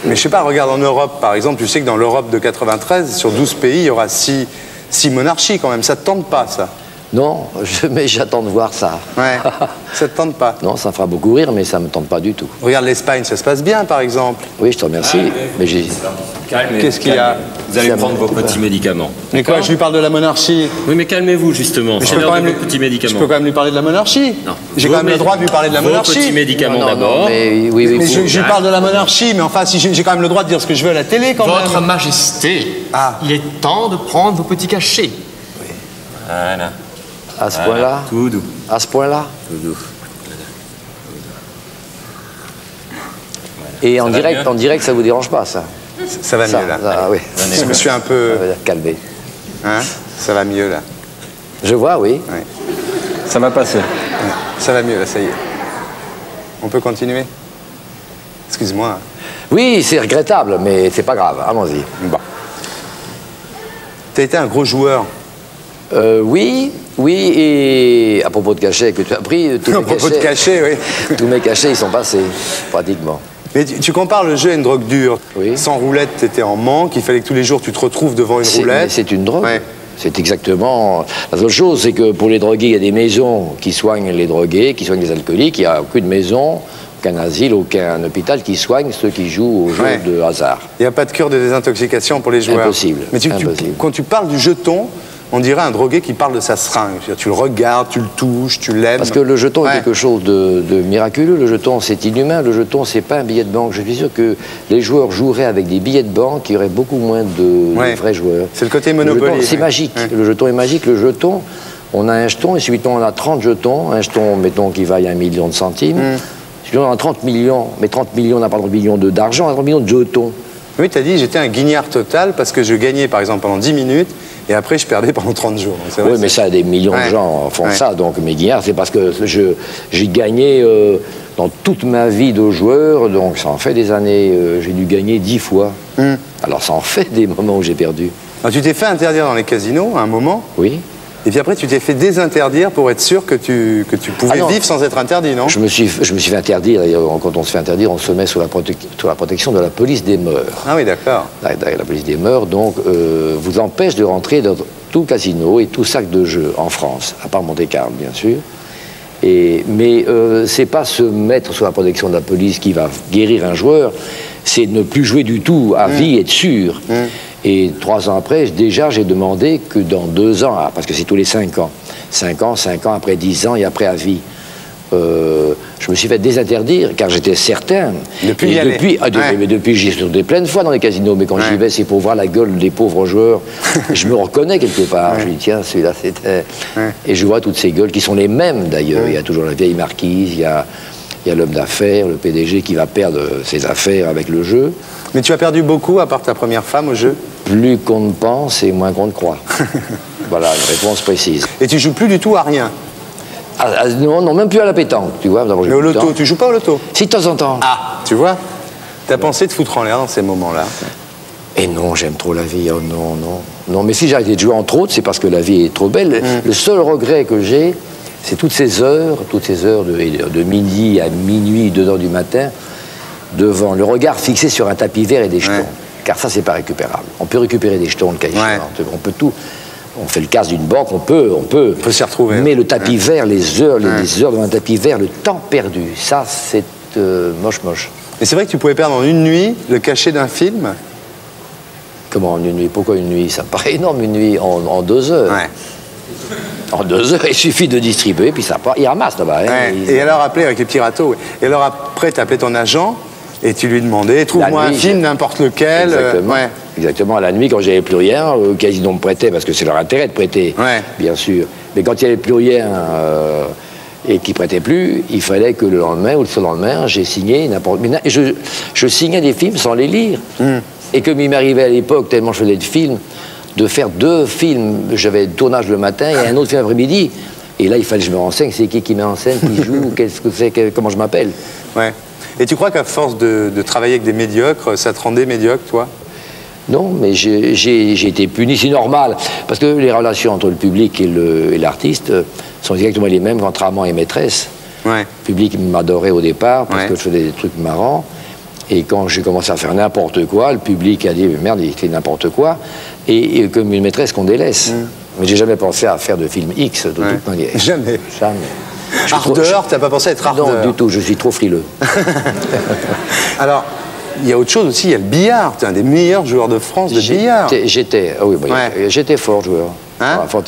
Mais je sais pas, regarde en Europe, par exemple, tu sais que dans l'Europe de 93, sur 12 pays, il y aura 6 monarchies quand même. Ça te tente pas, ça? Non, mais j'attends de voir ça. Ouais, ça te tente pas? Non, ça me fera beaucoup rire, mais ça me tente pas du tout. Regarde l'Espagne, ça se passe bien, par exemple. Oui, je te remercie, mais j'ai... Qu'est-ce qu'il y a? Vous allez prendre vos petits médicaments. Mais quoi, je lui parle de la monarchie? Oui, mais calmez-vous, justement. C'est l'heure de vos petits médicaments. Je peux quand même lui parler de la monarchie? Non. J'ai quand même le droit de lui parler de la monarchie. Vos petits médicaments d'abord. Mais je lui parle de la monarchie, mais enfin, si j'ai quand même le droit de dire ce que je veux à la télé, quand même. Votre Majesté, il est temps de prendre vos petits cachets. Oui. Voilà. À ce point-là? Tout doux. À ce point-là? Tout doux. Et en direct, ça vous dérange pas, ça? Ça va mieux, là. Oui. Je me suis un peu... calmé. Hein? Ça va mieux, là. Je vois, oui. Ouais. Ça va passer. Ouais. Ça va mieux, là, ça y est. On peut continuer? Excuse-moi. Oui, c'est regrettable, mais c'est pas grave. Allons-y. Bon. T'as été un gros joueur? Oui, et à propos de cachets que tu as pris, tous mes cachets, ils sont passés, pratiquement. Mais tu compares le jeu à une drogue dure. Oui. Sans roulette, tu étais en manque, il fallait que tous les jours tu te retrouves devant une roulette. C'est une drogue. Ouais. C'est exactement... La seule chose, c'est que pour les drogués, il y a des maisons qui soignent les drogués, qui soignent les alcooliques. Il n'y a aucune maison, aucun asile, aucun hôpital qui soigne ceux qui jouent au jeu de hasard. Il n'y a pas de cure de désintoxication pour les joueurs. Impossible. Mais quand tu parles du jeton, on dirait un drogué qui parle de sa seringue. Tu le regardes, tu le touches, tu l'aimes. Parce que le jeton est quelque chose de miraculeux. Le jeton, c'est inhumain. Le jeton, c'est pas un billet de banque. Je suis sûr que les joueurs joueraient avec des billets de banque, il y aurait beaucoup moins de vrais joueurs. C'est le côté Monopoly. C'est magique. Le jeton est magique. Le jeton, on a un jeton et subitement on a 30 jetons. Un jeton, mettons, qui vaille 1 million de centimes. Subitement, on a 30 millions. Mais 30 millions, on n'a pas 30 millions d'argent, on a 30 millions de jetons. Oui, tu as dit j'étais un guignard total parce que je gagnais par exemple pendant 10 minutes et après je perdais pendant 30 jours. Oui, mais ça, des millions de gens font ça. Donc mes guignares, c'est parce que j'ai gagné dans toute ma vie de joueur, donc ça en fait des années, j'ai dû gagner 10 fois. Alors ça en fait des moments où j'ai perdu. Alors, tu t'es fait interdire dans les casinos à un moment. Oui. Et puis après, tu t'es fait désinterdire pour être sûr que tu pouvais vivre sans être interdit, non? Je me suis fait interdire. Quand on se fait interdire, on se met sous la protection de la police des mœurs. Ah oui, d'accord. La police des mœurs, donc, vous empêche de rentrer dans tout casino et tout sac de jeu en France, à part Monte-Carlo, bien sûr. Mais c'est pas se mettre sous la protection de la police qui va guérir un joueur, c'est ne plus jouer du tout à vie, être sûr. Et 3 ans après, déjà, j'ai demandé que dans 2 ans, parce que c'est tous les 5 ans, 5 ans, après 10 ans et après à vie, je me suis fait désinterdire, car j'étais certain. Depuis y aller. Depuis, j'y suis allé plein de fois dans les casinos, mais quand j'y vais, c'est pour voir la gueule des pauvres joueurs. Je me reconnais quelque part. Je dis, tiens, celui-là, c'était... Et je vois toutes ces gueules qui sont les mêmes, d'ailleurs. Il y a toujours la vieille marquise, il y a l'homme d'affaires, le PDG qui va perdre ses affaires avec le jeu. Mais tu as perdu beaucoup, à part ta première femme au jeu? Plus qu'on ne pense et moins qu'on ne croit. Voilà, une réponse précise. Et tu joues plus du tout à rien? Non, même plus à la pétanque, tu vois. Mais au loto, tu joues pas au loto? Si, de temps en temps. Ah, tu vois? T'as pensé te foutre en l'air dans ces moments-là? Et non, j'aime trop la vie, oh non, non. Non, mais si j'ai arrêté de jouer, entre autres, c'est parce que la vie est trop belle. Le seul regret que j'ai, c'est toutes ces heures de midi à minuit, 2 heures du matin, devant le regard fixé sur un tapis vert et des jetons. Car ça, c'est pas récupérable. On peut récupérer des jetons, le cas échéant. On peut tout. On fait le casse d'une banque, on peut s'y retrouver. Mais le tapis vert, les heures devant un tapis vert, le temps perdu, ça, c'est moche. Et c'est vrai que tu pouvais perdre en une nuit le cachet d'un film? Comment en une nuit? Pourquoi une nuit? Ça me paraît énorme, une nuit, en 2 heures. En 2 heures, il suffit de distribuer, puis ça part. Il ramasse là-bas. Et alors après, avec les petits râteaux, et alors après, tu appelais ton agent et tu lui demandais, trouve-moi un film, n'importe lequel. Exactement. Exactement. À la nuit, quand j'avais plus rien, le casino me prêtait, parce que c'est leur intérêt de prêter, bien sûr. Mais quand il n'y avait plus rien et qu'ils ne prêtaient plus, il fallait que le lendemain ou le surlendemain, j'ai signé n'importe quoi. Et je signais des films sans les lire. Et comme il m'arrivait à l'époque, tellement je faisais de films, de faire 2 films. J'avais le tournage le matin et un autre film l'après-midi. Et là, il fallait que je me renseigne. C'est qui met en scène, qui joue, qu'est-ce que c'est, comment je m'appelle. Ouais. Et tu crois qu'à force de travailler avec des médiocres, ça te rendait médiocre, toi? Non, mais j'ai été puni, c'est normal. Parce que les relations entre le public et l'artiste sont exactement les mêmes qu'entre amant et maîtresse. Le public m'adorait au départ parce que je faisais des trucs marrants. Et quand j'ai commencé à faire n'importe quoi, le public a dit « Merde, il fait n'importe quoi ». Et comme une maîtresse qu'on délaisse. Mais j'ai jamais pensé à faire de film X, de toute manière. Jamais. Jamais. Ardeur, t'as pas pensé à être ardeur? Non, du tout, je suis trop frileux. Alors, il y a autre chose aussi, il y a le billard. Tu es un des meilleurs joueurs de France de billard. J'étais fort joueur.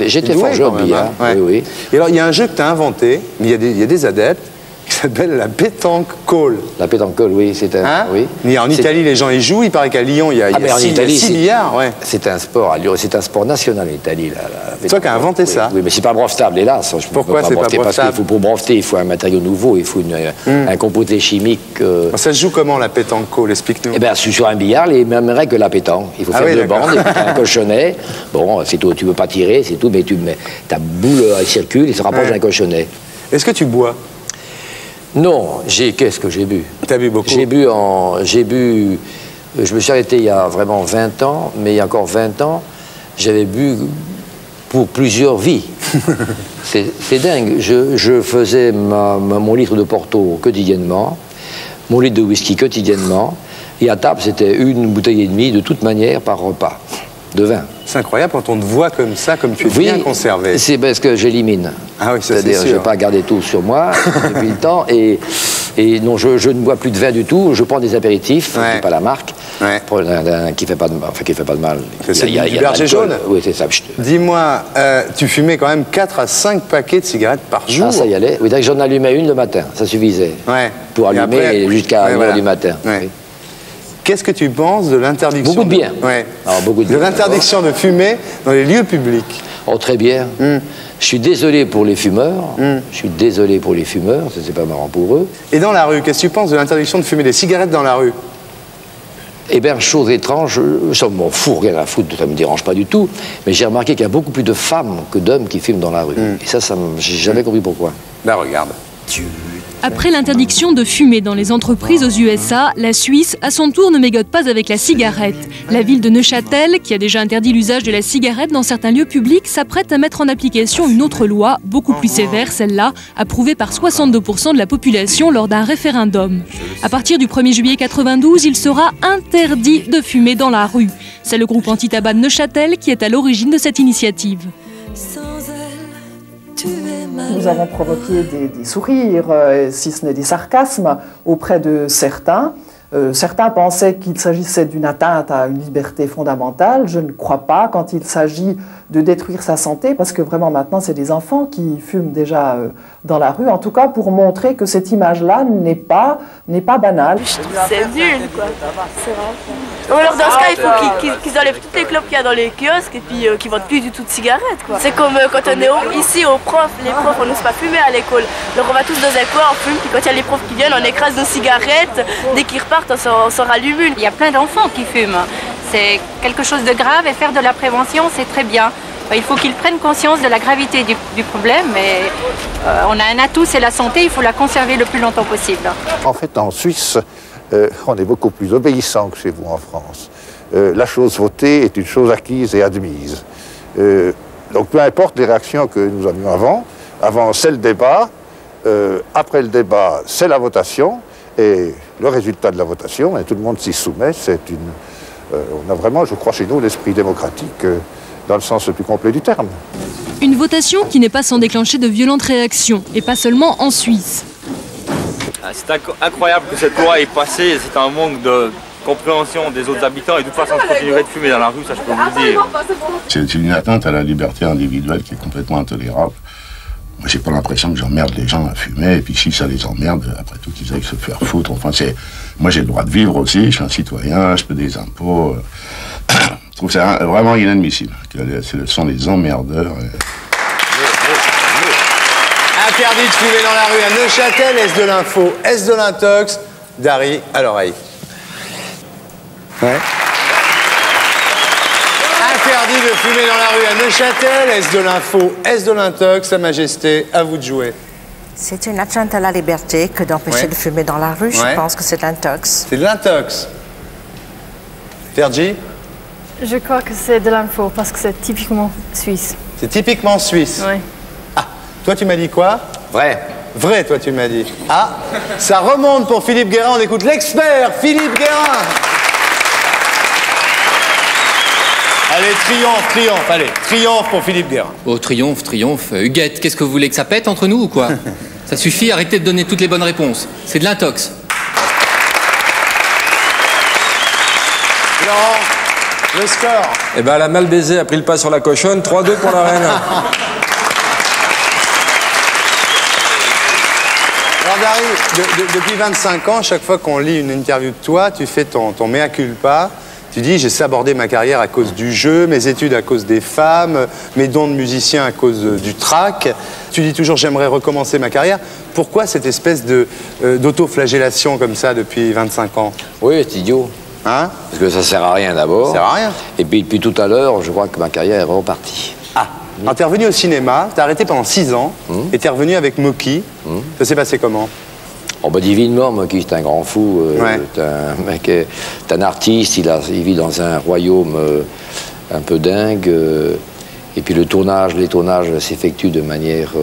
J'étais fort joueur de billard. Oui. Et alors, il y a un jeu que tu as inventé, mais il y a des adeptes, qui s'appelle la pétanque call. La pétanque call, oui, c'est un... Mais en Italie, les gens y jouent. Il paraît qu'à Lyon, il y a 6 billards. C'est un sport, c'est un sport national en Italie. C'est toi qui as inventé ça? Oui, mais c'est pas brevetable, hélas. Pourquoi c'est pas brevetable? Parce qu'il faut, pour breveter, il faut un matériau nouveau, il faut un composé chimique. Ça se joue comment, la pétanque call? Explique-nous. Eh bien, sur un billard, les mêmes règles que la pétanque. Il faut faire 2 bandes, et puis un cochonnet. Bon, c'est tout, tu peux pas tirer, c'est tout, mais ta boule circule et se rapproche d'un cochonnet. Est-ce que tu bois? Non, qu'est-ce que j'ai bu? T'as bu beaucoup? J'ai bu, je me suis arrêté il y a vraiment 20 ans, mais il y a encore 20 ans, j'avais bu pour plusieurs vies. C'est dingue. Je faisais mon litre de Porto quotidiennement, mon litre de whisky quotidiennement, et à table, c'était 1,5 bouteilles de toute manière par repas, de vin. C'est incroyable quand on te voit comme ça, comme tu es bien conservé. C'est parce que j'élimine. Ah oui, ça c'est sûr. C'est-à-dire, je ne vais pas garder tout sur moi depuis le temps. Et non, je ne bois plus de vin du tout. Je prends des apéritifs, je ne dis pas la marque. qui fait pas de mal. Enfin, qui fait pas de mal. C'est du berger jaune. Oui, c'est ça. Dis-moi, tu fumais quand même 4 à 5 paquets de cigarettes par jour. Ah, ça y allait. Oui, dès que j'en allumais une le matin, ça suffisait. Pour allumer jusqu'à 1h du matin. Oui. Qu'est-ce que tu penses de l'interdiction Beaucoup de bien. De l'interdiction de fumer dans les lieux publics. Oh, très bien. Je suis désolé pour les fumeurs. Je suis désolé pour les fumeurs, c'est pas marrant pour eux. Et dans la rue, qu'est-ce que tu penses de l'interdiction de fumer des cigarettes dans la rue? Eh bien, chose étrange, ça m'en fout, rien à foutre, ça me dérange pas du tout. Mais j'ai remarqué qu'il y a beaucoup plus de femmes que d'hommes qui fument dans la rue. Et ça j'ai jamais compris pourquoi. Là, regarde. Après l'interdiction de fumer dans les entreprises aux USA, la Suisse, à son tour, ne mégote pas avec la cigarette. La ville de Neuchâtel, qui a déjà interdit l'usage de la cigarette dans certains lieux publics, s'apprête à mettre en application une autre loi, beaucoup plus sévère, celle-là, approuvée par 62% de la population lors d'un référendum. À partir du 1er juillet 92, il sera interdit de fumer dans la rue. C'est le groupe anti-tabac de Neuchâtel qui est à l'origine de cette initiative. Nous avons provoqué des sourires, si ce n'est des sarcasmes, auprès de certains. Certains pensaient qu'il s'agissait d'une atteinte à une liberté fondamentale. Je ne crois pas quand il s'agit de détruire sa santé, parce que vraiment maintenant, c'est des enfants qui fument déjà dans la rue. En tout cas, pour montrer que cette image-là n'est pas banale. C'est nul, quoi. C'est vrai. Alors dans ce cas, il faut qu'ils enlèvent toutes les clopes qu'il y a dans les kiosques et puis qu'ils vendent plus du tout de cigarettes, quoi. C'est comme quand on est ici aux profs, les profs, on n'ose pas fumer à l'école. Donc on va tous dans un coin, on fume, puis quand il y a les profs qui viennent, on écrase nos cigarettes. Dès qu'ils repartent, on s'en rallume une. Il y a plein d'enfants qui fument. C'est quelque chose de grave et faire de la prévention, c'est très bien. Il faut qu'ils prennent conscience de la gravité du problème. Mais on a un atout, c'est la santé, il faut la conserver le plus longtemps possible. En fait, en Suisse, on est beaucoup plus obéissant que chez vous en France. La chose votée est une chose acquise et admise. Donc peu importe les réactions que nous avions avant c'est le débat, après le débat c'est la votation, et le résultat de la votation, et tout le monde s'y soumet, on a vraiment, je crois, chez nous, l'esprit démocratique dans le sens le plus complet du terme. Une votation qui n'est pas sans déclencher de violentes réactions, et pas seulement en Suisse. C'est incroyable que cette loi ait passé, c'est un manque de compréhension des autres habitants, et de toute façon, je continuerai de fumer dans la rue, ça je peux vous le dire. C'est une atteinte à la liberté individuelle qui est complètement intolérable. Moi, j'ai pas l'impression que j'emmerde les gens à fumer, et puis si ça les emmerde, après tout, ils aillent se faire foutre. Enfin, moi, j'ai le droit de vivre aussi, je suis un citoyen, je paie des impôts. Je trouve ça vraiment inadmissible. Ce sont des emmerdeurs. Interdit de fumer dans la rue à Neuchâtel, est-ce de l'info, est-ce de l'intox? Dari, à l'oreille. Ouais. Interdit de fumer dans la rue à Neuchâtel, est-ce de l'info, est-ce de l'intox? Sa Majesté, à vous de jouer. C'est une atteinte à la liberté que d'empêcher de fumer dans la rue. Je pense que c'est de l'intox. C'est de l'intox. Fergie? Je crois que c'est de l'info parce que c'est typiquement suisse. C'est typiquement suisse? Oui. Ah, toi tu m'as dit quoi? Vrai. Vrai, toi tu m'as dit. Ah, ça remonte pour Philippe Guérin, on écoute l'expert Philippe Guérin. Allez, triomphe, allez, triomphe pour Philippe Guérin. Oh, triomphe. Huguette, qu'est-ce que vous voulez que ça pète entre nous ou quoi? Ça suffit, arrêtez de donner toutes les bonnes réponses. C'est de l'intox. Laurent, le score. Eh ben, la mal baisée a pris le pas sur la cochonne, 3-2 pour la reine. Alors Dari, depuis 25 ans, chaque fois qu'on lit une interview de toi, tu fais ton mea culpa. Tu dis, j'ai sabordé ma carrière à cause du jeu, mes études à cause des femmes, mes dons de musicien à cause du trac. Tu dis toujours, j'aimerais recommencer ma carrière. Pourquoi cette espèce d'autoflagellation comme ça depuis 25 ans? Oui, c'est idiot. Hein? Parce que ça sert à rien d'abord. Ça sert à rien. Et puis depuis tout à l'heure, je crois que ma carrière est repartie. Ah, alors t'es revenu au cinéma, t'as arrêté pendant 6 ans, et t'es revenu avec Moki. Ça s'est passé comment? Oh bah divinement, Moki, c'est un grand fou. C'est un mec, c'est un artiste, il vit dans un royaume un peu dingue. Et puis les tournages s'effectuent de manière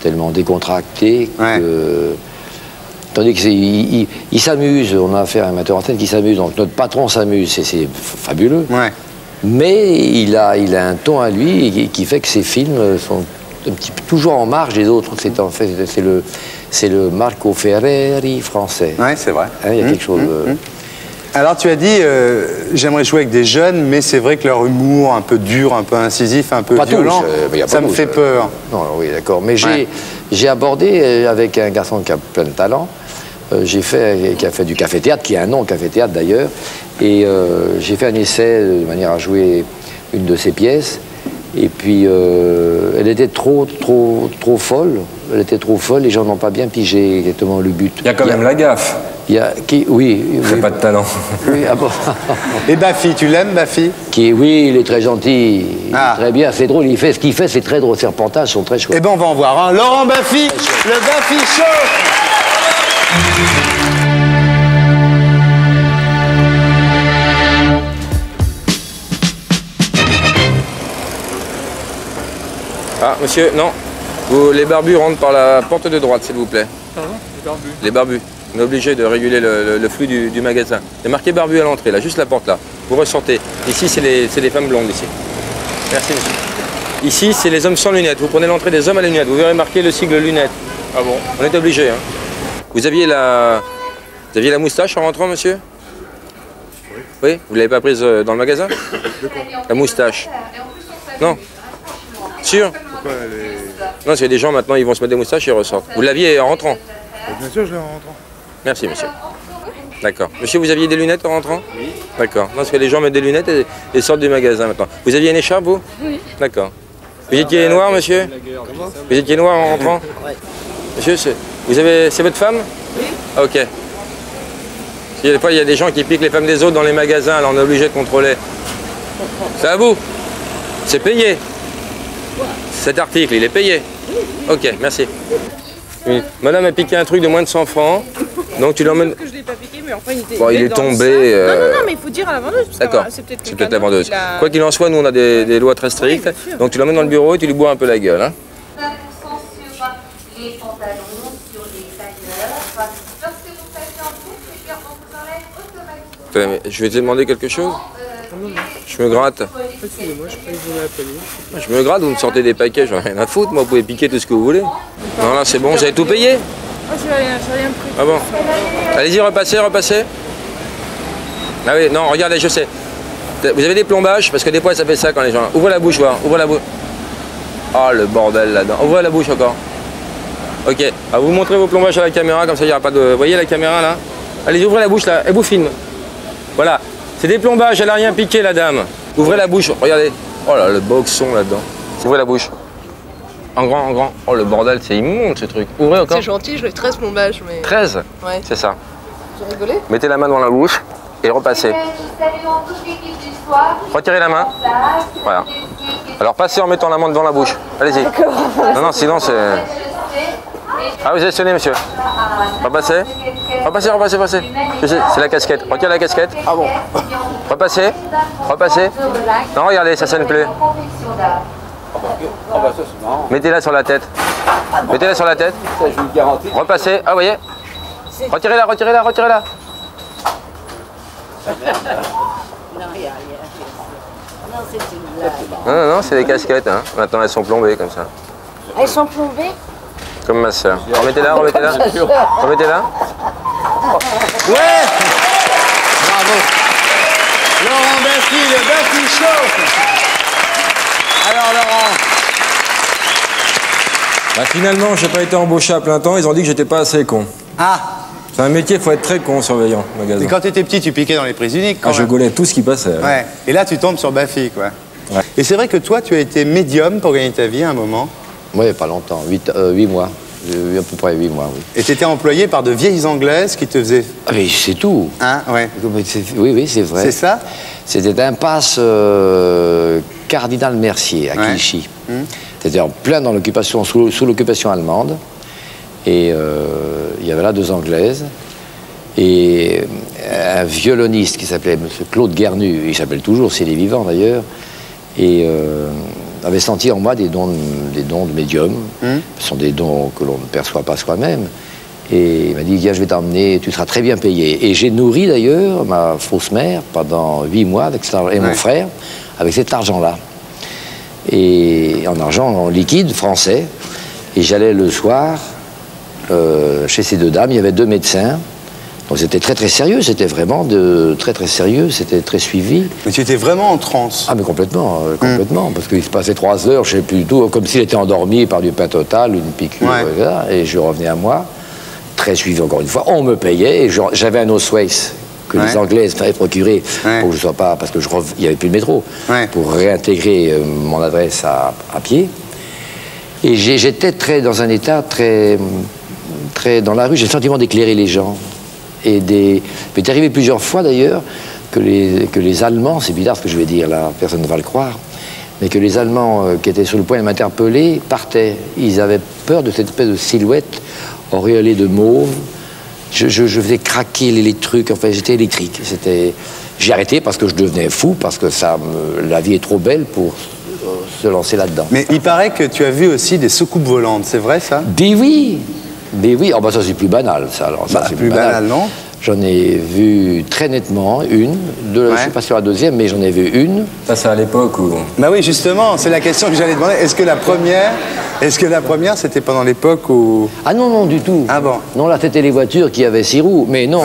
tellement décontractée que... Tandis qu'il s'amuse, on a affaire à un metteur en scène qui s'amuse, donc notre patron s'amuse, c'est fabuleux. Ouais. Mais il a un ton à lui qui fait que ses films sont un petit peu toujours en marge des autres. C'est le Marco Ferreri français. Ouais, c'est vrai. Hein, il y a quelque chose. Alors tu as dit, j'aimerais jouer avec des jeunes, mais c'est vrai que leur humour un peu dur, un peu incisif, un peu violent, ça me fait peur. Non, oui, d'accord. Mais j'ai abordé avec un garçon qui a plein de talent, qui a fait du café-théâtre, qui a un nom, café-théâtre d'ailleurs, et j'ai fait un essai de manière à jouer une de ses pièces. Et puis, elle était trop folle. Elle était trop folle, les gens n'ont pas bien pigé exactement le but. Il y a quand même la gaffe. Oui. C'est pas de talent. Oui, ah bon. Et Baffy, tu l'aimes, Baffy? Oui, il est très gentil, il est très bien, c'est drôle, ce qu'il fait, c'est très drôle, ses reportages sont très chouettes. Eh ben, on va en voir un. Laurent Baffy, le Baffy Show. Ah, monsieur, non. Les barbus rentrent par la porte de droite, s'il vous plaît. Pardon? Les barbus? Les barbus. On est obligé de réguler le flux du magasin. Il y a marqué barbu à l'entrée, là, juste la porte là. Vous ressortez. Ici, c'est les femmes blondes, ici. Merci, monsieur. Ici, c'est les hommes sans lunettes. Vous prenez l'entrée des hommes à lunettes. Vous verrez marqué le sigle lunettes. Ah bon? On est obligé, hein. Vous aviez la moustache en rentrant, monsieur? Oui. Vous ne l'avez pas prise dans le magasin? La moustache. Non. Sûr? Non, parce qu'il y a des gens maintenant, ils vont se mettre des moustaches et ils ressortent. Vous l'aviez en rentrant? Bien sûr, je l'ai en rentrant. Merci, monsieur. D'accord. Monsieur, vous aviez des lunettes en rentrant? Oui. D'accord. Non, parce que les gens mettent des lunettes et sortent du magasin maintenant. Vous aviez une écharpe, vous? Oui. D'accord. Vous étiez noir, monsieur? Vous étiez noir en rentrant? Oui. Monsieur, c'est votre femme? Oui. Ah, ok. Des fois, il y a des gens qui piquent les femmes des autres dans les magasins, alors on est obligé de contrôler. C'est à vous? C'est payé? Cet article, il est payé? Ok, merci. Oui. Madame a piqué un truc de moins de 100 francs, donc tu l'emmènes... Je l'ai pas piqué, mais enfin, il est tombé... Non, mais il faut dire à la vendeuse. D'accord, c'est peut-être la vendeuse. Quoi qu'il en soit, nous on a des lois très strictes, donc tu l'emmènes dans le bureau et tu lui bois un peu la gueule. Hein. 20% sur les pantalons, sur les tailleurs. Lorsque vous passez en boucle, eh bien, on vous enlève automatiquement. Je vais te demander quelque chose? Je me gratte. Je me gratte, vous me sortez des paquets, j'en ai rien à foutre, moi vous pouvez piquer tout ce que vous voulez. Non là c'est bon, vous avez tout payé? J'ai rien pris. Ah bon? Allez-y, repassez. Ah oui, non, regardez, je sais. Vous avez des plombages, parce que des fois ça fait ça quand les gens... Ouvrez la bouche, voir, ouvrez la bouche. Oh le bordel là-dedans. Ouvrez la bouche encore. Ok, ah, vous montrez vos plombages à la caméra, comme ça il n'y aura pas de... Vous voyez la caméra là? Allez, ouvrez la bouche là, et vous filme. Voilà. C'est des plombages, elle n'a rien piqué, la dame. Ouvrez la bouche, regardez. Oh là, le boxon là-dedans. Ouvrez la bouche. En grand. Oh, le bordel, c'est immonde ce truc. Ouvrez encore. C'est gentil, je fais 13 plombages, mais... 13? Ouais. C'est ça. J'ai rigolé? Mettez la main dans la bouche et repassez. Retirez la main. Voilà. Alors passez en mettant la main devant la bouche. Allez-y. Non, sinon c'est... Ah, vous avez sonné, monsieur. Repassez. Repassez. C'est la casquette. Retirez la casquette. Ah bon. Repassez. Non, regardez, ça sonne plus. Mettez-la sur la tête. Repassez. Ah, vous voyez. Retirez-la. Non, c'est des casquettes. Hein. Maintenant, elles sont plombées comme ça. Elles sont plombées? Comme ma soeur. Remettez-la. Ouais! Bravo. Laurent Baffy, le Baffy Show. Alors Laurent. Finalement, j'ai pas été embauché à plein temps, ils ont dit que j'étais pas assez con. Ah. C'est un métier, il faut être très con, surveillant, magasin. Et quand tu étais petit, tu piquais dans les prises uniques quand même. Je gaulais tout ce qui passait. Ouais. Et là, tu tombes sur Baffy, quoi. Ouais. Et c'est vrai que toi, tu as été médium pour gagner ta vie à un moment. Oui, pas longtemps, 8 mois. À peu près 8 mois, oui. Et tu étais employé par de vieilles Anglaises qui te faisaient... Ah mais c'est tout. Hein, ouais. Oui, c'est vrai. C'est ça? C'était impasse Cardinal Mercier, à Clichy. C'était en plein dans l'occupation, sous l'occupation allemande. Et il y avait là 2 Anglaises. Et un violoniste qui s'appelait M. Claude Guernu, il s'appelle toujours, s'il est vivant d'ailleurs. Et... avait senti en moi des dons de médium. Ce sont des dons que l'on ne perçoit pas soi-même. Et il m'a dit, viens, je vais t'emmener, tu seras très bien payé. Et j'ai nourri d'ailleurs ma fausse mère pendant 8 mois avec et mon frère avec cet argent-là. Et en argent, en liquide français. Et j'allais le soir chez ces 2 dames. Il y avait 2 médecins. Donc c'était très très sérieux, c'était vraiment très sérieux, c'était très suivi. Mais tu étais vraiment en transe? Ah mais complètement, parce qu'il se passait 3 heures, je sais plus du tout, comme s'il était endormi par du pain total, une piqûre, et je revenais à moi, très suivi encore une fois. On me payait, et j'avais un Osways que les Anglaises m'avaient procuré pour que je sois pas, parce que il n'y avait plus de métro, pour réintégrer mon adresse à pied. Et j'étais dans un état très dans la rue, j'ai le sentiment d'éclairer les gens. Et m'est arrivé plusieurs fois d'ailleurs que les Allemands, c'est bizarre ce que je vais dire là, personne ne va le croire, mais que les Allemands qui étaient sur le point de m'interpeller partaient. Ils avaient peur de cette espèce de silhouette auréolée de mauve. Je faisais craquer les trucs, enfin j'étais électrique. J'ai arrêté parce que je devenais fou, parce que la vie est trop belle pour se lancer là-dedans. Mais il paraît que tu as vu aussi des soucoupes volantes, c'est vrai ça? Mais oui, oh, bah ça c'est plus banal, ça. Alors, ça c'est plus banal, non? J'en ai vu très nettement une, je ne suis pas sur la deuxième, mais j'en ai vu une. Ça c'est à l'époque où... Bah oui, justement, c'est la question que j'allais demander. Est-ce que la première, c'était pendant l'époque où... Ah non, non, du tout. Ah bon? Non, là, c'était les voitures qui avaient 6 roues, mais non,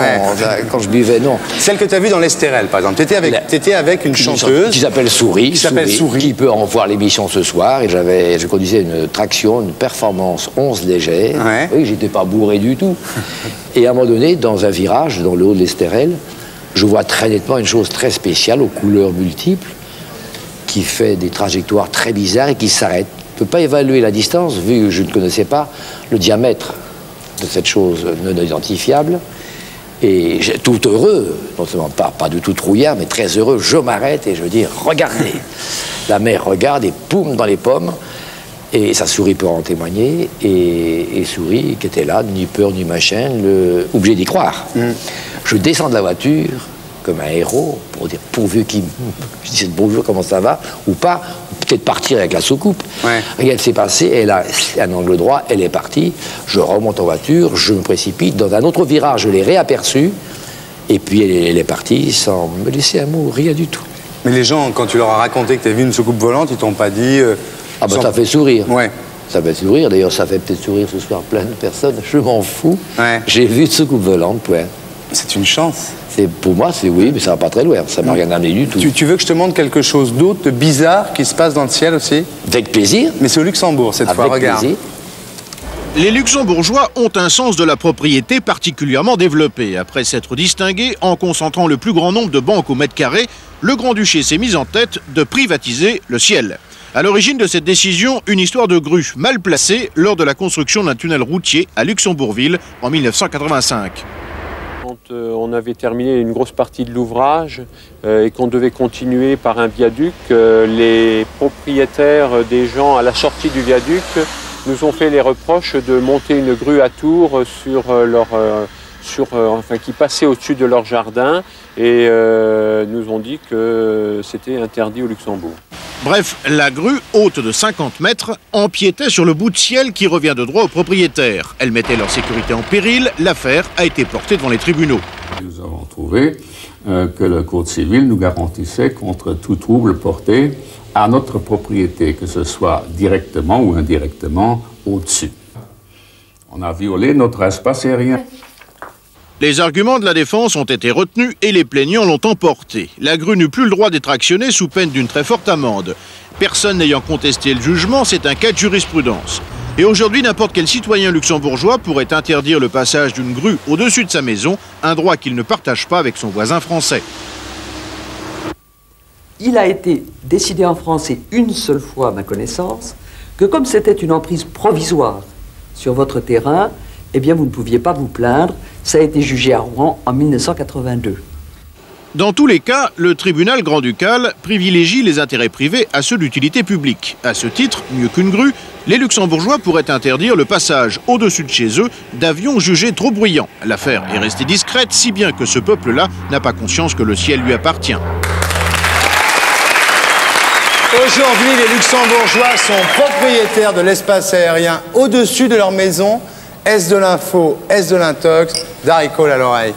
quand je buvais, non. Celle que tu as vue dans l'Estérel, par exemple. Tu étais avec une chanteuse... Qui s'appelle Souris. Qui peut en voir l'émission ce soir. Et je conduisais une traction, une performance 11 légère. Oui, j'étais pas bourré du tout. Et à un moment donné, dans un virage, dans le haut de l'Estérel, je vois très nettement une chose très spéciale, aux couleurs multiples, qui fait des trajectoires très bizarres et qui s'arrête. Je ne peux pas évaluer la distance, vu que je ne connaissais pas le diamètre de cette chose non identifiable. Et tout heureux, non seulement pas du tout trouillard, mais très heureux, je m'arrête et je dis « Regardez !» La mère regarde et poum dans les pommes. Et sa Souris peut en témoigner, et Souris, qui était là, ni peur ni machin, obligé d'y croire. Je descends de la voiture, comme un héros, pour dire, pourvu qu'il me dise bonjour, comment ça va, ou pas, ou peut-être partir avec la soucoupe. Regarde, c'est passé, elle a un angle droit, elle est partie, je remonte en voiture, je me précipite dans un autre virage, je l'ai réaperçue, et puis elle est partie sans me laisser un mot, rien du tout. Mais les gens, quand tu leur as raconté que tu as vu une soucoupe volante, ils t'ont pas dit... Ah bah ça fait sourire. Ça fait sourire, d'ailleurs ça fait peut-être sourire ce soir plein de personnes, je m'en fous. J'ai vu une soucoupe volante, C'est une chance. Pour moi, c'est oui, mais ça va pas très loin, ça m'a rien amené du tout. Tu veux que je te montre quelque chose d'autre, de bizarre, qui se passe dans le ciel aussi? Avec plaisir. Mais c'est au Luxembourg cette fois, regarde. Plaisir. Les Luxembourgeois ont un sens de la propriété particulièrement développé. Après s'être distingués en concentrant le plus grand nombre de banques au mètre carré, le Grand-Duché s'est mis en tête de privatiser le ciel. À l'origine de cette décision, une histoire de grue mal placée lors de la construction d'un tunnel routier à Luxembourgville en 1985. Quand on avait terminé une grosse partie de l'ouvrage et qu'on devait continuer par un viaduc, les propriétaires des gens à la sortie du viaduc nous ont fait les reproches de monter une grue à tour qui passait au-dessus de leur jardin et nous ont dit que c'était interdit au Luxembourg. Bref, la grue, haute de 50 mètres, empiétait sur le bout de ciel qui revient de droit aux propriétaires. Elle mettait leur sécurité en péril, l'affaire a été portée devant les tribunaux. Nous avons trouvé que le Code civil nous garantissait contre tout trouble porté à notre propriété, que ce soit directement ou indirectement au-dessus. On a violé notre espace aérien. Les arguments de la défense ont été retenus et les plaignants l'ont emporté. La grue n'eut plus le droit d'être actionnée sous peine d'une très forte amende. Personne n'ayant contesté le jugement, c'est un cas de jurisprudence. Et aujourd'hui, n'importe quel citoyen luxembourgeois pourrait interdire le passage d'une grue au-dessus de sa maison, un droit qu'il ne partage pas avec son voisin français. Il a été décidé en France, et une seule fois à ma connaissance, que comme c'était une emprise provisoire sur votre terrain, eh bien vous ne pouviez pas vous plaindre. Ça a été jugé à Rouen en 1982. Dans tous les cas, le tribunal grand-ducal privilégie les intérêts privés à ceux d'utilité publique. À ce titre, mieux qu'une grue, les Luxembourgeois pourraient interdire le passage au-dessus de chez eux d'avions jugés trop bruyants. L'affaire est restée discrète, si bien que ce peuple-là n'a pas conscience que le ciel lui appartient. Aujourd'hui, les Luxembourgeois sont propriétaires de l'espace aérien au-dessus de leur maison. Est-ce de l'info, est-ce de l'intox? Darry Cole à l'oreille.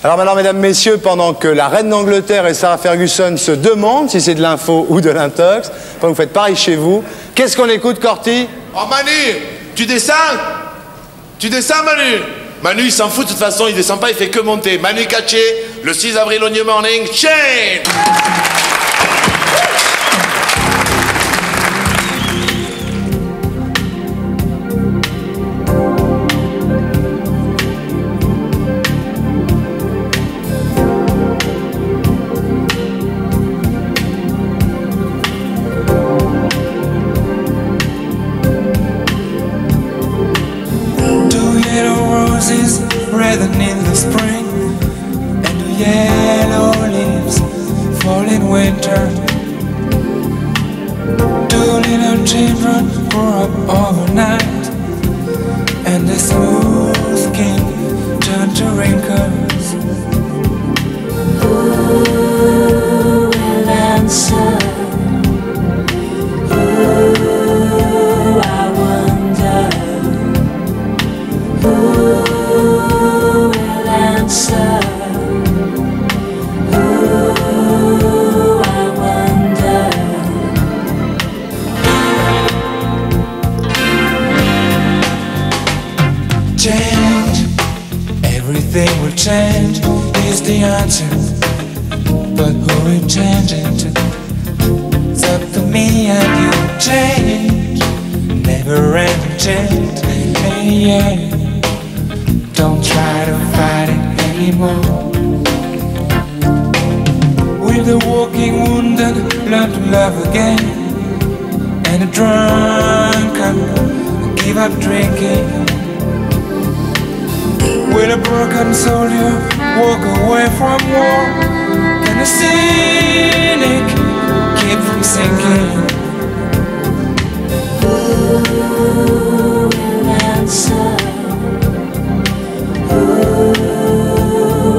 Alors maintenant, mesdames, messieurs, pendant que la reine d'Angleterre et Sarah Ferguson se demandent si c'est de l'info ou de l'intox, pendant que vous faites pareil chez vous, qu'est-ce qu'on écoute, Corty? Oh Manu, tu descends? Tu descends, Manu? Manu, il s'en fout, de toute façon, il descend pas, il fait que monter. Manu Katché, le 6 avril au New Morning, Chain! Rather in the spring, and the yellow leaves fall in winter. Two little children grow up overnight, and their smooth skin turn to wrinkles. Who will answer? Who, I wonder. Who will answer? Who, I wonder. Change, everything will change, is the answer. But who will change it? It's up to me and you. Change, never ending change. Hey, yeah. Don't try to fight it anymore. Will the walking wounded learn to love again? And a drunkard give up drinking? Will a broken soldier walk away from war? Can a cynic keep from sinking? Who will answer? Who,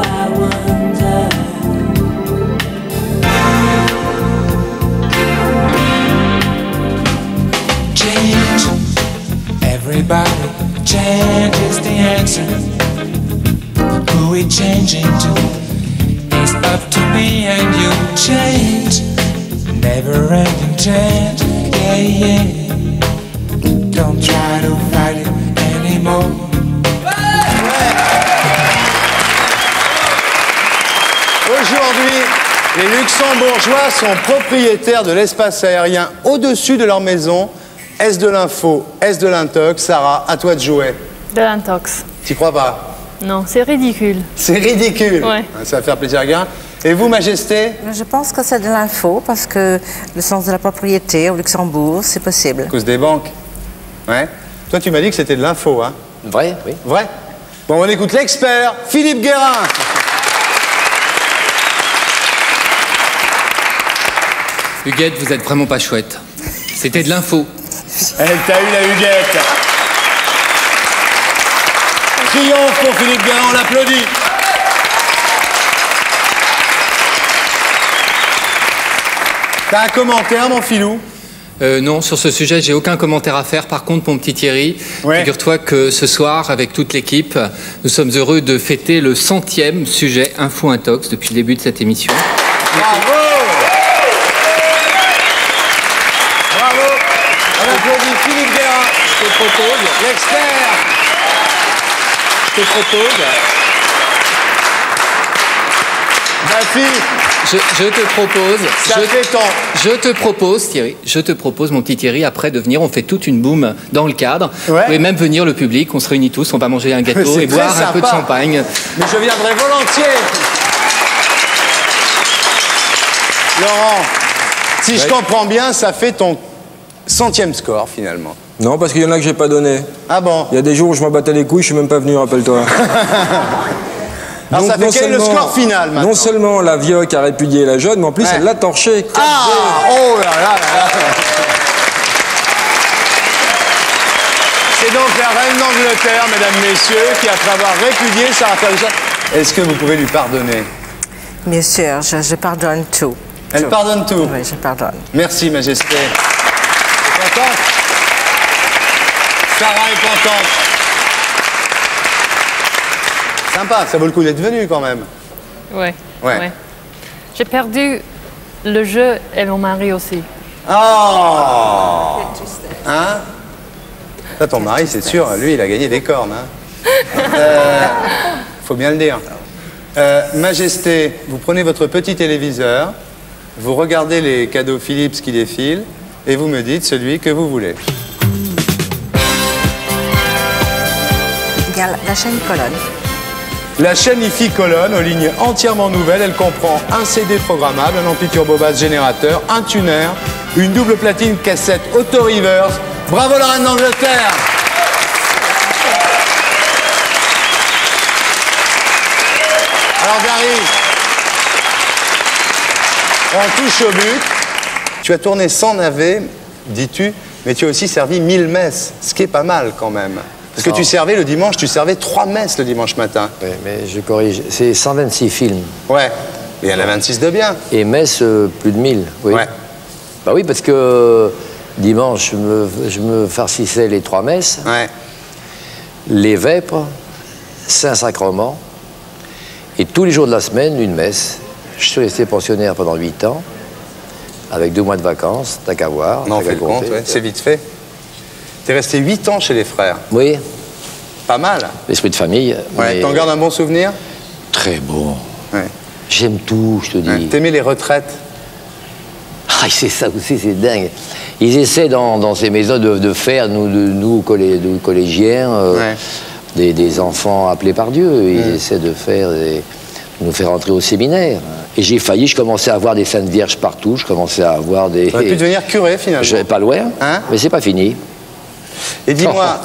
I wonder. Change, everybody, change is the answer. Who we changing to? It's up to me and you. Change, never ending change. Yeah, yeah. Don't try to fight it anymore. Aujourd'hui, les Luxembourgeois sont propriétaires de l'espace aérien au-dessus de leur maison. Est-ce de l'info? Est-ce de l'intox? Sarah, à toi de jouer. De l'intox. T'y crois pas? Non, c'est ridicule. C'est ridicule. Ouais. Ça va faire plaisir à quelqu'un. Et vous, Majesté? Je pense que c'est de l'info parce que le sens de la propriété au Luxembourg, c'est possible. À cause des banques? Ouais. Toi, tu m'as dit que c'était de l'info, hein? Vrai, oui. Vrai? Bon, on écoute l'expert, Philippe Guérin. Huguette, vous êtes vraiment pas chouette. C'était de l'info. Elle t'a eu la Huguette. Triomphe pour Philippe Guérin, on l'applaudit. T'as un commentaire, mon filou? Non, sur ce sujet, j'ai aucun commentaire à faire. Par contre, mon petit Thierry, figure-toi que ce soir, avec toute l'équipe, nous sommes heureux de fêter le 100e sujet Info Intox depuis le début de cette émission. Bravo! Bravo! On applaudit Philippe Guérin. Je te propose, l'expert. Je te propose. Je te propose. Je te propose, Thierry. Je te propose, mon petit Thierry, après de venir, on fait toute une boum dans le cadre. Ouais. Vous pouvez même venir le public, on se réunit tous, on va manger un gâteau et boire un peu de champagne. Mais je viendrai volontiers. Laurent, si je comprends bien, ça fait ton 100e score finalement. Non, parce qu'il y en a que j'ai pas donné. Ah bon? Il y a des jours où je m'en battais les couilles, je suis même pas venu, rappelle-toi. Alors ça fait quel est le score final maintenant? Non seulement la Vioque a répudié la jeune, mais en plus elle l'a torché. Ah! Oh là là là! C'est donc la reine d'Angleterre, mesdames, messieurs, qui après avoir répudié Sarah Ferguson. Est-ce que vous pouvez lui pardonner? Bien sûr, je pardonne tout. Elle pardonne tout? Oui, je pardonne. Merci, Majesté. T'es contente? Sarah est contente. Sympa, ça vaut le coup d'être venu quand même. Ouais. Ouais. J'ai perdu le jeu et mon mari aussi. Oh! Hein? Ça, ton mari, c'est sûr, lui, il a gagné des cornes. Hein? Faut bien le dire. Majesté, vous prenez votre petit téléviseur, vous regardez les cadeaux Philips qui défilent et vous me dites celui que vous voulez. La chaîne Colonne. La chaîne IFI Colonne, aux lignes entièrement nouvelles, elle comprend un CD programmable, un ampli turbo basse générateur, un tuner, une double platine cassette auto-reverse. Bravo la reine d'Angleterre! Alors Gary, on touche au but. Tu as tourné 100 navets, dis-tu, mais tu as aussi servi 1000 messes, ce qui est pas mal quand même. Parce que tu servais le dimanche, tu servais 3 messes le dimanche matin. Oui, mais je corrige, c'est 126 films. Ouais, mais il y en a 26 de bien. Et messes, plus de 1000, oui. Ouais. Bah oui, parce que dimanche, je me farcissais les 3 messes, ouais. Les vêpres, Saint-Sacrement, et tous les jours de la semaine, une messe. Je suis resté pensionnaire pendant 8 ans, avec 2 mois de vacances, t'as qu'à voir. On en fait le compte, ouais. C'est vite fait. T'es resté 8 ans chez les frères. Oui. Pas mal. L'esprit de famille. Ouais, t'en gardes un bon souvenir? Très bon. Ouais. J'aime tout, je te dis. Ouais. T'aimais les retraites? Ah, c'est ça aussi, c'est dingue. Ils essaient dans ces maisons de faire, nous collégiens, des enfants appelés par Dieu. Ils essaient de nous faire entrer au séminaire. Et j'ai failli, je commençais à avoir des saintes vierges partout, je commençais à avoir des... T'aurais pu devenir curé, finalement. Je pas loin, hein? Mais c'est pas fini. Et dis-moi,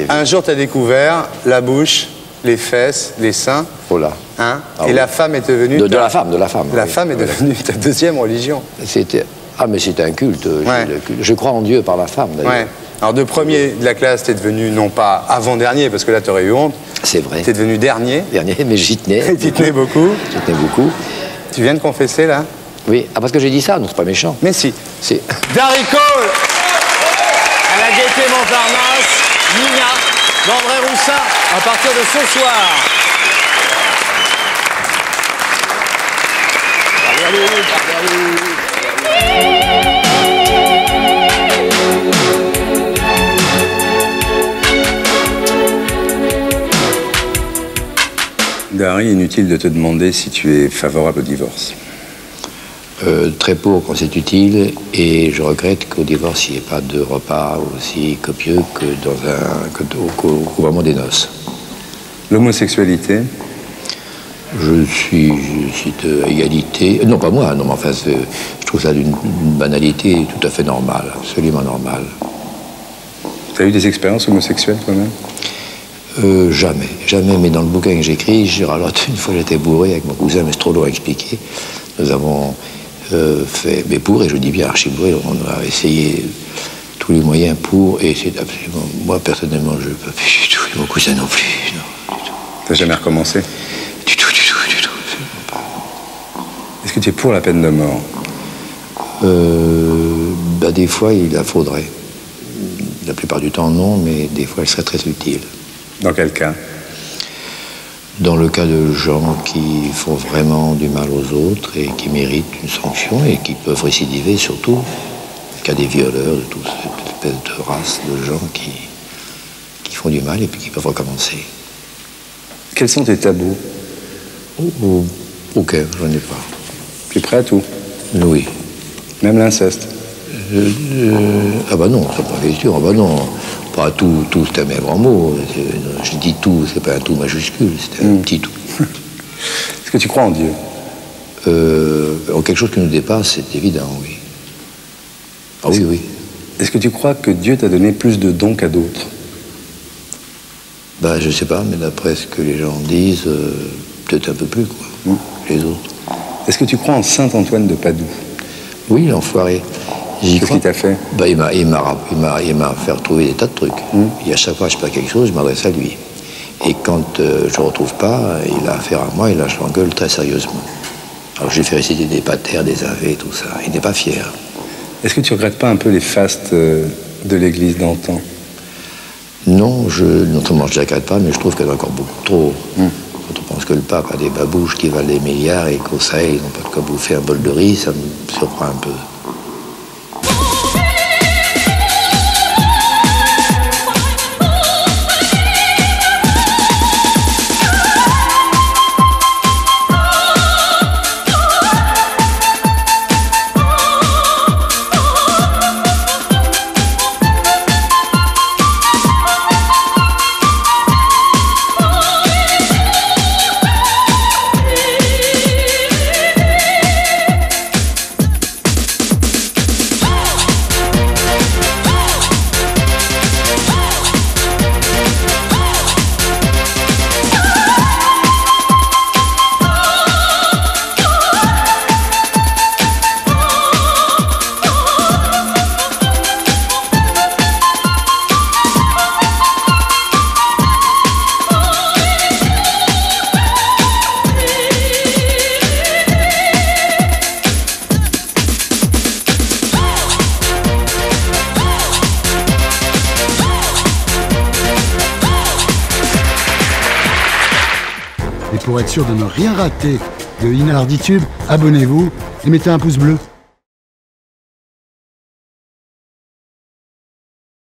un jour t'as découvert la bouche, les fesses, les seins. Oh là. Hein? Ah, et oui. la femme est devenue... De la femme. La femme est devenue ta deuxième religion. Mais c'était un culte. Je crois en Dieu par la femme, d'ailleurs. Ouais. Alors, de premier de la classe, t'es devenu, non pas avant-dernier, parce que là, t'aurais eu honte. C'est vrai. T'es devenu dernier. Dernier, mais j'y tenais. Tu tenais beaucoup. J'y tenais beaucoup. Tu viens de confesser, là? Oui. Ah, parce que j'ai dit ça, non, c'est pas méchant. Mais si. C'est... Darry Cole à la Gaîté Montparnasse, Nina, d'André Roussin, à partir de ce soir. Darry, inutile de te demander si tu es favorable au divorce. Très pour quand c'est utile, et je regrette qu'au divorce, il n'y ait pas de repas aussi copieux que au moment des noces. L'homosexualité? Je suis de égalité. Non, pas moi, non, mais enfin, je trouve ça d'une banalité tout à fait normale, absolument normale. Tu as eu des expériences homosexuelles toi-même? Jamais, mais dans le bouquin que j'écris, une fois j'étais bourré avec mon cousin, mais c'est trop long à expliquer. Nous avons fait, mais bourré, je dis bien archi bourré, on a essayé tous les moyens pour, et c'est absolument, moi personnellement, je ne peux plus du tout, et mon cousin non plus, non, du tout. T'as jamais recommencé? Du tout. Est-ce que tu es pour la peine de mort? Des fois, il la faudrait. La plupart du temps, non, mais des fois, elle serait très utile. Dans quel cas? Dans le cas de gens qui font vraiment du mal aux autres et qui méritent une sanction et qui peuvent récidiver surtout. Le cas des violeurs, de toute cette espèce de race de gens qui font du mal et puis qui peuvent recommencer. Quels sont tes tabous? Aucun, j'en ai pas. Tu es prêt à tout? Oui. Même l'inceste? Ah bah non, c'est pas question, ah bah non. Pas tout, c'est un grand mot. Je dis tout, c'est pas un tout majuscule, c'est un petit tout. Est-ce que tu crois en Dieu? En quelque chose qui nous dépasse, c'est évident, oui. Ah oui. Est-ce que tu crois que Dieu t'a donné plus de dons qu'à d'autres? Je sais pas, mais d'après ce que les gens disent, peut-être un peu plus, quoi, les autres. Est-ce que tu crois en Saint Antoine de Padoue? Oui, l'enfoiré. Qu'est-ce qu'il t'a fait? Il m'a fait retrouver des tas de trucs. Et à chaque fois que je perds quelque chose, je m'adresse à lui. Et quand je ne retrouve pas, il a affaire à moi et là je l'engueule très sérieusement. Alors j'ai fait réciter des patères, des avets, tout ça. Il n'est pas fier. Est-ce que tu regrettes pas un peu les fastes de l'église d'antan? Non seulement je ne regrette pas, mais je trouve qu'il y en a encore beaucoup trop. Quand on pense que le pape a des babouches qui valent des milliards et qu'au Sahel, ils n'ont pas de quoi bouffer un bol de riz, ça me surprend un peu. pour être sûr de ne rien rater de Inarditube, abonnez-vous et mettez un pouce bleu.